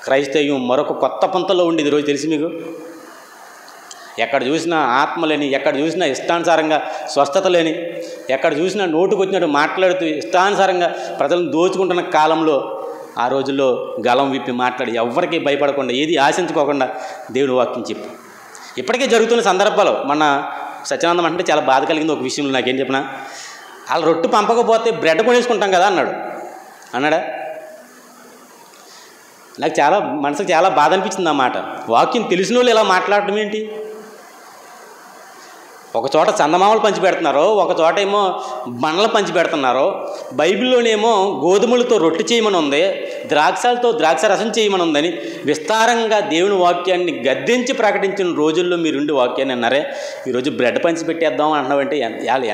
క్రైస్తవ్యం మరొక కొత్త పంతలో ఉండేది. రోజు తెలిసి మీకు, ఎక్కడ చూసినా ఆత్మ లేని, ఎక్కడ చూసినా ఇష్టానుసారంగా స్వస్థత లేని, ఎక్కడ చూసినా నోటుకు వచ్చినట్టు మాట్లాడుతూ ఇష్టానుసారంగా ప్రజలను దోచుకుంటున్న కాలంలో, ఆ రోజుల్లో గలం విప్పి మాట్లాడి ఎవరికి భయపడకుండా, ఏది ఆశించుకోకుండా దేవుని వాక్యం చెప్పు. ఇప్పటికే జరుగుతున్న సందర్భాలు. మన సత్యానందం అంటే చాలా బాధ కలిగింది ఒక విషయంలో. నాకేం చెప్పినా, వాళ్ళు రొట్టు పంపకపోతే బ్రెడ్ కొనేసుకుంటాం కదా అన్నాడా. నాకు మనసుకు చాలా బాధ అనిపించింది ఆ మాట. వాక్యం తెలిసిన వాళ్ళు ఇలా మాట్లాడటం ఏంటి? ఒక చోట చందమామలు పంచిపెడుతున్నారో, ఒక చోట ఏమో బండ్లు పంచిపెడుతున్నారో, బైబిల్లోనేమో గోధుమలతో రొట్టె చేయమని ఉంది, ద్రాక్షలతో ద్రాక్ష రసం చేయమని ఉందని విస్తారంగా దేవుని వాక్యాన్ని గద్దించి ప్రకటించిన రోజుల్లో మీరుండి వాక్యాన్ని అన్నారే, ఈరోజు బ్రెడ్ పంచి పెట్టేద్దాం అన్నామంటే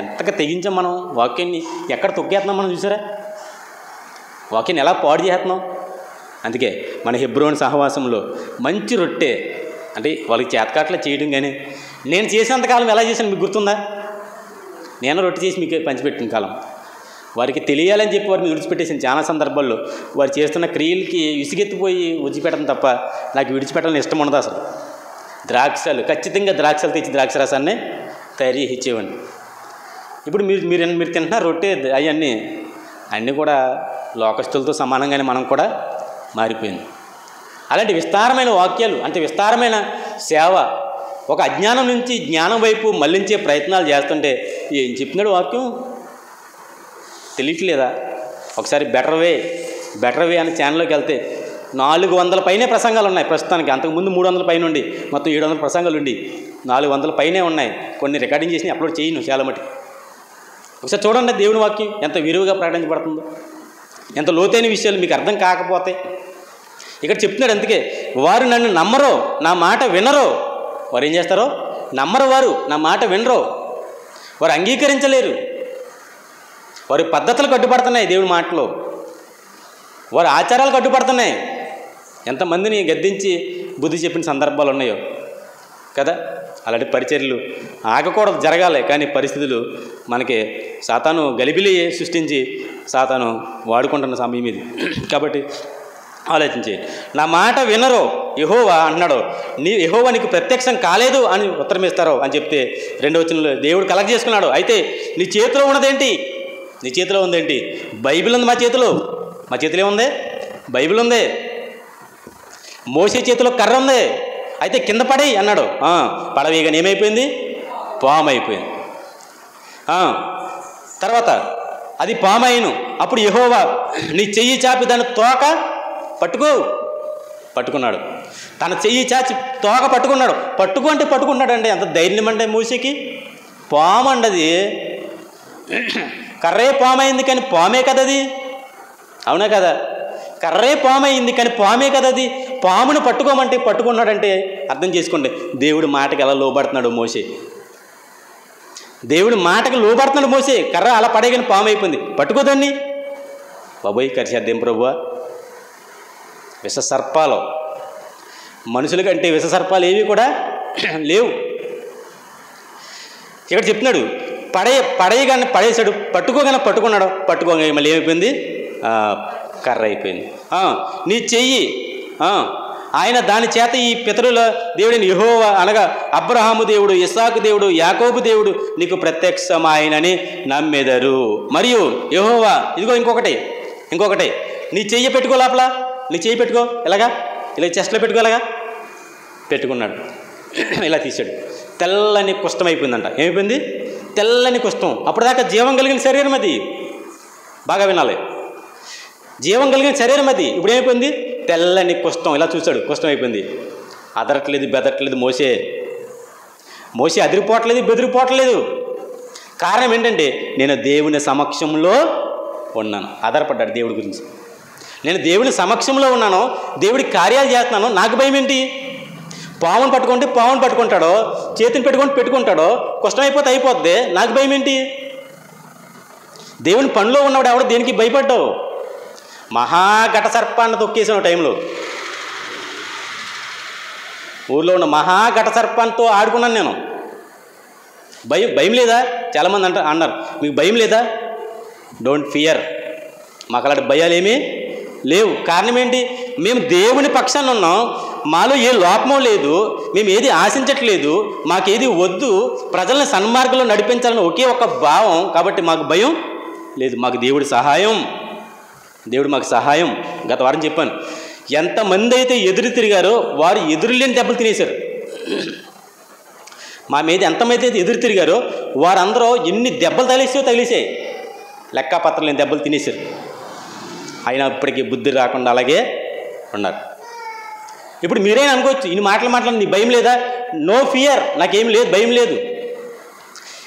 ఎంతగా తెగించాం మనం. వాక్యాన్ని ఎక్కడ తొక్కేస్తున్నాం మనం చూసారా? వాక్యాన్ని ఎలా పాడు చేస్తున్నాం. అందుకే మన హెబ్రోన్ సహవాసంలో మంచి రొట్టె అంటే వాళ్ళకి చేతకాట్లా చేయడం, కానీ నేను చేసేంతకాలం ఎలా చేశాను మీకు గుర్తుందా? నేను రొట్టె చేసి మీకు పంచిపెట్టిన కాలం. వారికి తెలియాలని చెప్పి వారిని విడిచిపెట్టేసిన చాలా సందర్భాల్లో వారు చేస్తున్న క్రియలకి విసిగెత్తిపోయి విడిచిపెట్టడం తప్ప నాకు విడిచిపెట్టాలని ఇష్టం ఉండదు అసలు. ఖచ్చితంగా ద్రాక్షలు తెచ్చి ద్రాక్ష రసాన్ని తయారు చేసి ఇచ్చేవాడిని. ఇప్పుడు మీరు తింటున్న రొట్టె అన్నీ కూడా లోకస్తులతో సమానంగానే మనం కూడా మారిపోయింది. అలాంటి విస్తారమైన వాక్యాలు, అంటే విస్తారమైన సేవ ఒక అజ్ఞానం నుంచి జ్ఞానం వైపు మళ్లించే ప్రయత్నాలు చేస్తుంటే ఏం చెప్తున్నాడు వాక్యం తెలియట్లేదా? ఒకసారి బెటర్ వే అనే ఛానల్లోకి వెళ్తే 400 పైనే ప్రసంగాలు ఉన్నాయి ప్రస్తుతానికి. అంతకుముందు 300 పైన ఉండి మొత్తం 700 ప్రసంగాలు ఉండి 400 పైనే ఉన్నాయి. కొన్ని రికార్డింగ్ చేసి అప్లోడ్ చేయను చాలా మటుకు. ఒకసారి చూడండి దేవుని వాక్యం ఎంత విరివిగా ప్రకటించబడుతుందో, ఎంత లోతైన విషయాలు మీకు అర్థం కాకపోతే. ఇక్కడ చెప్తున్నాడు, అందుకే వారు నన్ను నమ్మరో, నా మాట వినరో. వారు ఏం చేస్తారో? నమ్మరు, వారు నా మాట వినరో, వారు అంగీకరించలేరు. వారి పద్ధతులు కట్టుబడుతున్నాయి దేవుని మాటలో, వారి ఆచారాలు కట్టుబడుతున్నాయి. ఎంతమందిని గద్దించి బుద్ధి చెప్పిన సందర్భాలు ఉన్నాయో కదా. అలాంటి పరిచర్యలు ఆగకూడదు, జరగాలి. కానీ పరిస్థితులు మనకి సాతాను గలిబిలి సృష్టించి సాతాను వాడుకుంటున్న సమయం ఇది. కాబట్టి ఆలోచించి, నా మాట వినరో యెహోవా అన్నాడు, యెహోవా నీకు ప్రత్యక్షం కాలేదు అని ఉత్తరం ఇస్తారో అని చెప్తే 2వ వచనంలో దేవుడు కలెక్ట్ చేసుకున్నాడు. అయితే నీ చేతిలో ఉన్నదేంటి? నీ చేతిలో ఉందేంటి? బైబిల్ ఉంది. మా చేతిలో ఉంది, బైబిల్ ఉంది. మోసే చేతిలో కర్ర ఉంది. అయితే కింద పడి అన్నాడు. పడవేయగానే ఏమైపోయింది? పాము అయిపోయింది. తర్వాత అది పాము అయిను. అప్పుడు యెహోవా నీ చెయ్యి చాపి దాని తోక పట్టుకున్నాడు. తన చెయ్యి చాచి తోక పట్టుకున్నాడు. పట్టుకున్నాడండి. అంత ధైర్యం అంటే మూసికి. పాము అండి అది. కర్రే పాము అయింది కానీ పామే కదా అది. అవునా కదా? కర్రే పాము అయింది కానీ పామే కదా అది. పామును పట్టుకోమంటే పట్టుకున్నాడంటే అర్థం చేసుకోండి, దేవుడి మాటకి ఎలా లోబడుతున్నాడు మోషే. దేవుడి మాటకి లోబడుతున్నాడు మోషే. కర్ర అలా పడేయగానే పాము అయిపోయింది. పట్టుకోదాన్ని, బాబోయ్ కరిచేద్దేం ప్రభువా. విషసర్పాలు, మనుషుల కంటే విషసర్పాలు ఏవి కూడా లేవు. ఇక్కడ చెప్తున్నాడు, పడేయగానే పడేశాడు, పట్టుకోగానే పట్టుకున్నాడు, పట్టుకోగా మళ్ళీ ఏమైపోయింది, కర్ర అయిపోయింది. నీ చెయ్యి, ఆయన దాని చేత ఈ పితరుల దేవుడిని యెహోవా అనగా అబ్రహాము దేవుడు, ఇస్సాకు దేవుడు, యాకోబు దేవుడు నీకు ప్రత్యక్షమాయనని నమ్మెదరు. మరియు యెహోవా, ఇదిగో ఇంకొకటి నీ చెయ్యి పెట్టుకో, లోపల నీ చెయ్యి పెట్టుకో, ఎలాగా, ఇలా చెస్ట్లో పెట్టుకోలేగా, పెట్టుకున్నాడు. ఇలా తీశాడు, తెల్లని కుష్టం అయిపోయిందంట. ఏమైపోయింది, తెల్లని కుష్టం. అప్పటిదాకా జీవం కలిగిన శరీరం అది, బాగా వినాలి, జీవం కలిగిన శరీరం అది. ఇప్పుడు ఏమైపోయింది, తెల్లని కుష్టం. ఇలా చూశాడు, కుష్టం అయిపోయింది. అదరట్లేదు, బెదరట్లేదు మోసే అదిరిపోవట్లేదు, బెదిరిపోవట్లేదు. కారణం ఏంటంటే, నేను దేవుని సమక్షంలో ఉన్నాను. ఆధారపడ్డాడు దేవుడి గురించి. నేను దేవుని సమక్షంలో ఉన్నాను, దేవుడి కార్యాలు చేస్తున్నాను, నాకు భయం ఏంటి? పావును పట్టుకుంటాడో, చేతిని పెట్టుకుంటాడో, కుష్టం అయిపోద్ది, నాకు భయం ఏంటి? దేవుని పనిలో ఉన్నవాడు ఎవడో దేనికి భయపడ్డావు? మహాఘట సర్పాన్ని తొక్కేసిన టైంలో, ఊర్లో ఉన్న మహాఘట సర్పాంతో ఆడుకున్నాను నేను. భయం లేదా? చాలామంది అన్నారు, మీకు భయం లేదా? Don't fear. మాకు అలాంటి భయాలు ఏమీ లేవు. కారణం ఏంటి? మేము దేవుని పక్షాన ఉన్నాం, మాలో ఏ లోపమో లేదు, మేము ఏది ఆశించట్లేదు, మాకేది వద్దు, ప్రజల్ని సన్మార్గంలో నడిపించాలని ఒకే ఒక భావం. కాబట్టి మాకు భయం లేదు, మాకు దేవుడి సహాయం, దేవుడు మాకు సహాయం. గత వారం చెప్పాను, ఎంతమంది అయితే ఎదురు తిరిగారో వారు ఎదురులేని దెబ్బలు తినేశారు. మా మీద ఎంతమంది అయితే ఎదురు తిరిగారో వారందరూ ఎన్ని దెబ్బలు తగిలేసాయి, లెక్కపత్రం లేని దెబ్బలు తినేశారు. అయినా ఇప్పటికీ బుద్ధి రాకుండా అలాగే ఉన్నారు. ఇప్పుడు మీరేం అనుకోవచ్చు, ఇన్ని మాటలు నీ భయం లేదా? నో ఫియర్, నాకేం లేదు, భయం లేదు.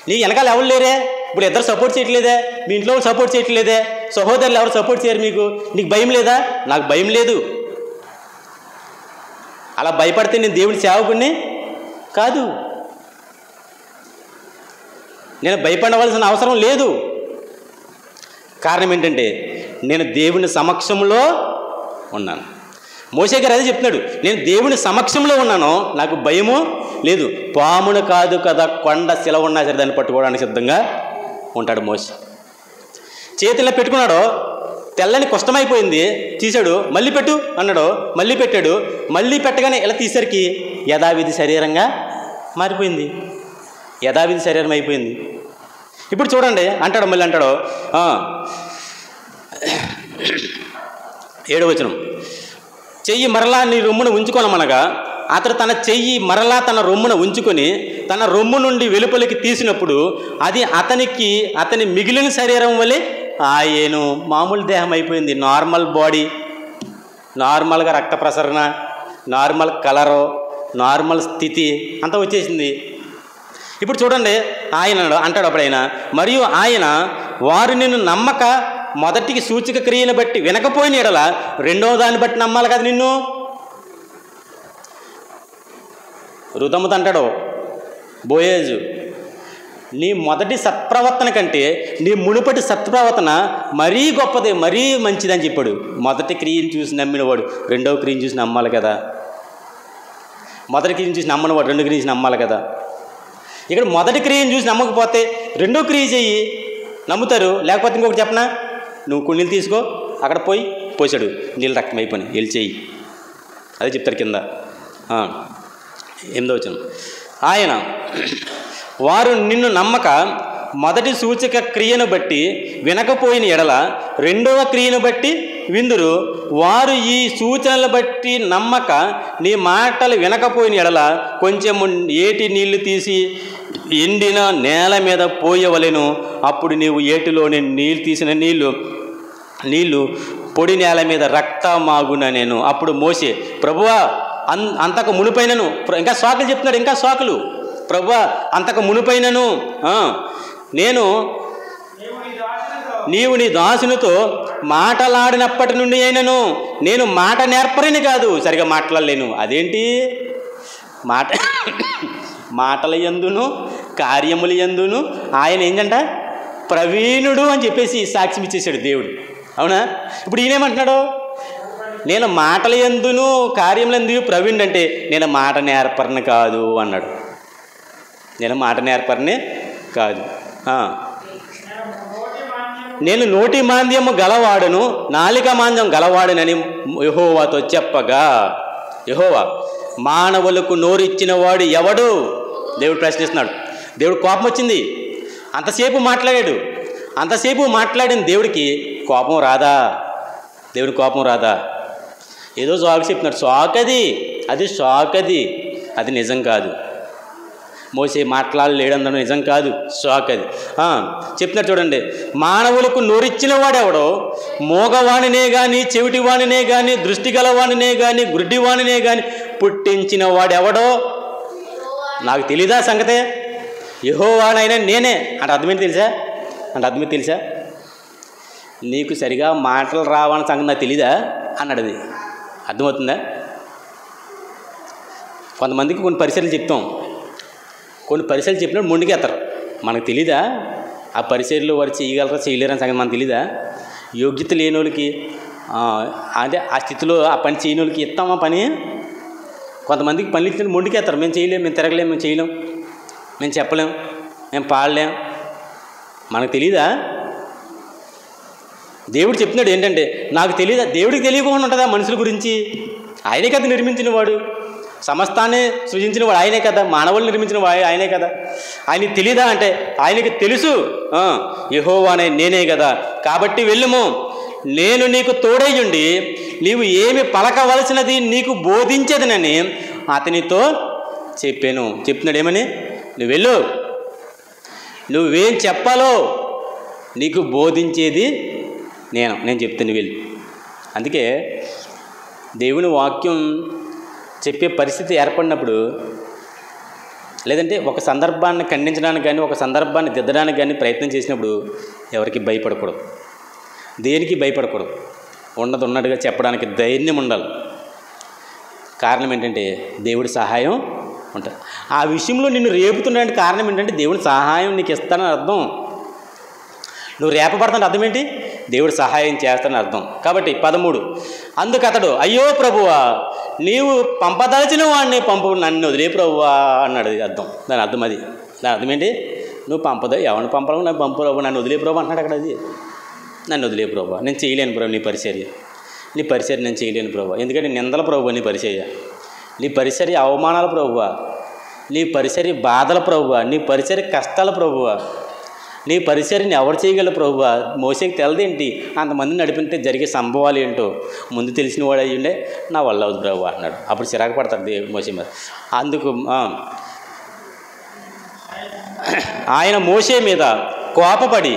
నీ వెనకాల ఎవరు లేరే? ఇప్పుడు ఇద్దరు సపోర్ట్ చేయట్లేదే, మీ ఇంట్లో వాళ్ళు సపోర్ట్ చేయట్లేదే, సహోదరులు ఎవరు సపోర్ట్ చేయరు మీకు, నీకు భయం లేదా? నాకు భయం లేదు. అలా భయపడితే నేను దేవుడి సేవకుడిని కాదు, నేను భయపడవలసిన అవసరం లేదు. కారణం ఏంటంటే, నేను దేవుని సమక్షంలో ఉన్నాను. మోషే గారు అదే చెప్తున్నాడు, నేను దేవుని సమక్షంలో ఉన్నాను, నాకు భయము లేదు. పామును కాదు కదా, కొండ శిల ఉన్నా సరే దాన్ని పట్టుకోవడానికి సిద్ధంగా ఉంటాడు మోషే. చేతిలో పెట్టుకున్నాడో, తెల్లని కుష్టమైపోయింది, తీశాడు, మళ్ళీ పెట్టు అన్నాడు, మళ్ళీ పెట్టాడు, మళ్ళీ పెట్టగానే ఇలా తీసరికి యథావిధి శరీరంగా మారిపోయింది, యథావిధి శరీరం అయిపోయింది. ఇప్పుడు చూడండి, మళ్ళీ అంటాడు 7వ వచనం, చెయ్యి మరలా నీ రొమ్మును ఉంచుకోనమనగా అతడు తన చెయ్యి మరలా తన రొమ్మున ఉంచుకొని తన రొమ్ము నుండి వెలుపలికి తీసినప్పుడు అది అతని మిగిలిన శరీరం వలె ఆయను. మామూలు దేహం అయిపోయింది, నార్మల్ బాడీ, నార్మల్గా రక్త ప్రసరణ, నార్మల్ కలరు, నార్మల్ స్థితి అంతా వచ్చేసింది. ఇప్పుడు చూడండి, ఆయన అంటాడు అప్పుడైనా, మరియు ఆయన వారు నిన్ను నమ్మక మొదటికి సూచక క్రియను బట్టి వినకపోయిన ఎడల రెండవ దాన్ని బట్టి నమ్మాలి కదా నిన్ను. రుతముతో అంటాడు బోయేజు, నీ మొదటి సత్ప్రవర్తన కంటే నీ మునుపటి సత్ప్రవర్తన మరీ గొప్పది, మరీ మంచిదని చెప్పాడు. మొదటి క్రియను చూసి నమ్మినవాడు రెండవ క్రియను చూసి నమ్మాలి కదా, మొదటి క్రియను చూసి నమ్మనివాడు రెండో క్రియను చూసి నమ్మాలి కదా. ఇక్కడ మొదటి క్రియను చూసి నమ్మకపోతే రెండో క్రియ చెయ్యి, నమ్ముతారు. లేకపోతే ఇంకొకటి చెప్పనా, నువ్వు నీళ్ళు తీసుకో, అక్కడ పోసాడు, నీళ్ళు రక్తం అయిపోయినాయి, వెళ్ళి చెయ్యి, అదే చెప్తారు కింద. 8వ వచనం, ఆయన వారు నిన్ను నమ్మక మొదటి సూచక క్రియను బట్టి వినకపోయిన ఎడల రెండవ క్రియను బట్టి విందురు. వారు ఈ సూచనలు బట్టి నమ్మక నీ మాటలు వినకపోయిన ఎడల కొంచెం ఏటి నీళ్లు తీసి ఎండిన నేల మీద పోయవలెను. అప్పుడు నీవు ఏటిలోని నీళ్ళు తీసిన నీళ్లు పొడి నేల మీద రక్తమాగున నేను. అప్పుడు మోషే, ప్రభువా అంతకు మునిపైనను, ఇంకా సాకులు చెప్తున్నాడు, ఇంకా సాకులు, ప్రభువా అంతకు మునిపైనను నీవు నీ దాసునితో మాటలాడినప్పటి నుండి అయినను నేను మాట నేర్పరని కాదు, సరిగా మాట్లాడలేను. అదేంటి, మాట మాటల యందును కార్యముల యందును ఆయన ఏంటంట ప్రవీణుడు అని చెప్పేసి సాక్ష్యం ఇచ్చేసాడు దేవుడు. అవునా? ఇప్పుడు ఈయనేమంటున్నాడు? నేను మాటల యందును కార్యములందు ప్రవీణుడు అంటే నేను మాట నేర్పరని కాదు అన్నాడు. నేను మాట నేర్పరనే కాదు, నేను నోటి మాంద్యము గలవాడును నాలిక మాంద్యం గలవాడునని యెహోవాతో చెప్పగా, యెహోవా మానవులకు నోరిచ్చిన వాడు ఎవడు? దేవుడు ప్రశ్నిస్తున్నాడు. దేవుడు కోపం వచ్చింది, అంతసేపు మాట్లాడాడు. అంతసేపు మాట్లాడిన దేవుడికి కోపం రాదా? దేవుడి కోపం రాదా? ఏదో సాకు చెప్తున్నాడు. సాకది, అది సాకది, అది నిజం కాదు. మోసే మాట్లాడలేడన్న నిజం కాదు, సాకది చెప్తున్నాడు. చూడండి, మానవులకు నోరిచ్చిన వాడెవడో? మోగవాణినే కానీ, చెవిటివాణినే కానీ, దృష్టి గలవాణినే కానీ, గుడ్డివాణినే కానీ పుట్టించిన వాడెవడో? నాకు తెలీదా సంగతే? యెహోవానైనా నేనే అంటే అర్థమేంటి తెలుసా? నీకు సరిగా మాటలు రావని సంగతి నాకు తెలీదా అన్నాడు. అది అర్థమవుతుందా? కొంతమందికి కొన్ని పరిచయాలు చెప్తాం, కొన్ని పరిచయాలు చెప్పినప్పుడు మొండికేస్తారు. మనకు తెలీదా ఆ పరిచర్లు వారు చేయగలరా చేయలేరని సంగతి మనకు తెలీదా? యోగ్యత లేని వాళ్ళకి అంటే ఆ స్థితిలో ఆ పని చేయని వాళ్ళకి ఇస్తామా పని? కొంతమందికి పనులు ఇచ్చిన మొండికేస్తారు. మేము చేయలేం, మేము తిరగలేం, మేము చేయలేం, మేము చెప్పలేం, మేము పాడలేం. మనకు తెలీదా? దేవుడు చెప్తున్నాడు ఏంటంటే నాకు తెలీదా? దేవుడికి తెలియకుండా ఉంటుందా మనుషుల గురించి? ఆయనే కదా నిర్మించిన వాడు, సమస్తాన్ని సృజించిన వాడు ఆయనే కదా, మానవులు నిర్మించిన వాడు ఆయనే కదా. ఆయనకి తెలీదా అంటే ఆయనకి తెలుసు. యెహోవానే నేనే కదా, కాబట్టి వెళ్ళుము, నేను నీకు తోడయ్యుండి నీవు ఏమి పలకవలసినది నీకు బోధించదనని అతనితో చెప్పాను. చెప్తున్నాడు ఏమని? నువ్వు వెళ్ళు, నువ్వేం చెప్పాలో నీకు బోధించేది నేను చెప్తాను, వెళ్ళు. అందుకే దేవుని వాక్యం చెప్పే పరిస్థితి ఏర్పడినప్పుడు, లేదంటే ఒక సందర్భాన్ని ఖండించడానికి కానీ ఒక సందర్భాన్ని దిద్దడానికి కానీ ప్రయత్నం చేసినప్పుడు ఎవరికి భయపడకూడదు, దేనికి భయపడకూడదు. ఉన్నది ఉన్నట్టుగా చెప్పడానికి ధైర్యం ఉండాలి. కారణం ఏంటంటే దేవుడి సహాయం ఉంటుంది. ఆ విషయంలో నిన్ను రేపుతున్నానికి కారణం ఏంటంటే దేవుడి సహాయం నీకు ఇస్తానని అర్థం. నువ్వు రేపబడతాను అర్థం ఏంటి? దేవుడు సహాయం చేస్తానని అర్థం. కాబట్టి 13, అందుకు అతడు అయ్యో ప్రభువా, నీవు పంపదలిచిన వాడిని పంపు, నన్ను వదిలే ప్రభువా అన్నాడు. అది అర్థం, దాని అర్థం అది. దాని అర్థం ఏంటి? నువ్వు ఎవరిని పంపడం, నన్ను పంపు ప్రభు, నన్ను వదిలే ప్రభు అంటున్నాడు అక్కడ. అది నన్ను వదిలే ప్రభు, నేను చేయలేను ప్రభు నీ పరిచర్య నేను చేయలేను ప్రభు. ఎందుకంటే నిందల ప్రభు నీ పరిచర్య, నీ పరిచర్య అవమానాల ప్రభువా, నీ పరిచర్య బాధల ప్రభువా, నీ పరిచర్య కష్టాల ప్రభువా, నీ పరిచర్యని ఎవరు చేయగలరు ప్రభువా? మోసేకి తెలదేంటి? అంతమందిని నడిపితే జరిగే సంభవాలు ఏంటో ముందు తెలిసిన వాడు అయ్యుండే నా వల్ల అవుతుంది ప్రభు అన్నాడు. అప్పుడు చిరాకు పడతాడు మోసే మీద. అందుకు ఆయన మోసే మీద కోపపడి,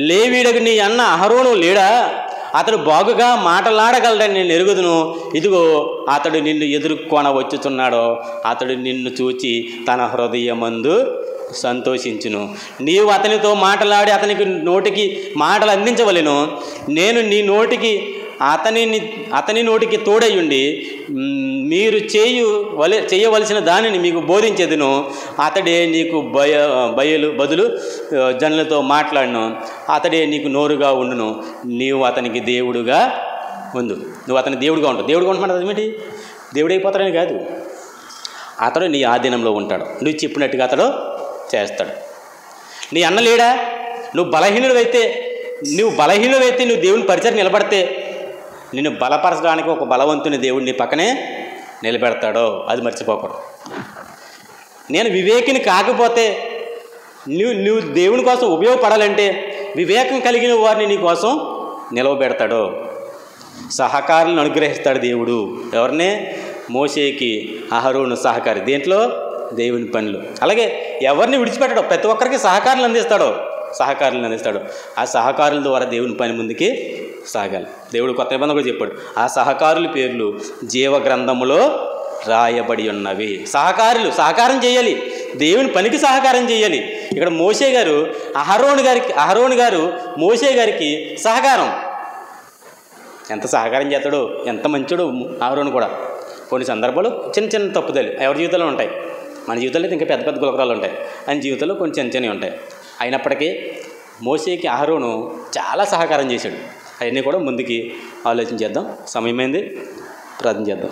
లేవీడకు నీ అన్న అహరోను లేడా? అతడు బాగుగా మాటలాడగలడని నేను ఎరుగుదును. ఇదిగో అతడు నిన్ను ఎదుర్కొన వచ్చుచున్నాడో, అతడు నిన్ను చూచి తన హృదయమందు సంతోషించును. నీవు అతనితో మాట్లాడి అతనికి నోటికి మాటలు అందించవలెను. నేను నీ నోటికి అతని నోటికి తోడయ్యుండి మీరు చేయవలసిన దానిని మీకు బోధించేదును. అతడే నీకు బదులు జనులతో మాట్లాడను, అతడే నీకు నోరుగా ఉండును. నీవు అతనికి దేవుడుగా ఉండు. నువ్వు అతని దేవుడుగా ఉంటావు. దేవుడుగా ఉంటున్నాడు అదేమిటి? దేవుడైపోతాడని కాదు, అతడు నీ ఆధీనంలో ఉంటాడు. నువ్వు చెప్పినట్టుగా అతడు చేస్తాడు. నీ అన్న లేడా? నువ్వు బలహీనుడైతే నువ్వు దేవుని పరిచయం నిలబడితే నిన్ను బలపరచడానికి ఒక బలవంతుని దేవుడు నీ పక్కనే నిలబెడతాడో, అది మర్చిపోకూడదు. నేను వివేకిని కాకపోతే నువ్వు దేవుని కోసం ఉపయోగపడాలంటే వివేకం కలిగిన వారిని నీ కోసం నిలవబెడతాడో, సహకారులను అనుగ్రహిస్తాడు దేవుడు. ఎవరినే? మోసేకి అహరోను సహకారి. దేంట్లో? దేవుని పనులు. అలాగే ఎవరిని విడిచిపెట్టడో, ప్రతి ఒక్కరికి సహకారులు అందిస్తాడు. ఆ సహకారుల ద్వారా దేవుని పని ముందుకి సాగాలి. దేవుడు కొత్త నిబంధన కూడా చెప్పాడు, ఆ సహకారుల పేర్లు జీవ గ్రంథములో రాయబడి ఉన్నవి. సహకారం చేయాలి, దేవుని పనికి సహకారం చేయాలి. ఇక్కడ మోసే గారు అహరోను గారు మోసే గారికి సహకారం. ఎంత సహకారం చేస్తాడో, ఎంత మంచోడు అహరోను కూడా. కొన్ని సందర్భాలు చిన్న చిన్న తప్పుదలు ఎవరి జీవితంలో ఉంటాయి. మన జీవితంలో అయితే ఇంకా పెద్ద పెద్ద గులకరాలు ఉంటాయి. ఆయన జీవితంలో కొన్ని చిన్న చిన్నవి ఉంటాయి. అయినప్పటికీ మోషేకి అహరోను చాలా సహకారం చేశాడు. అవన్నీ కూడా ముందుకి ఆలోచించేద్దాం. సమయమైంది, ప్రార్థన చేద్దాం.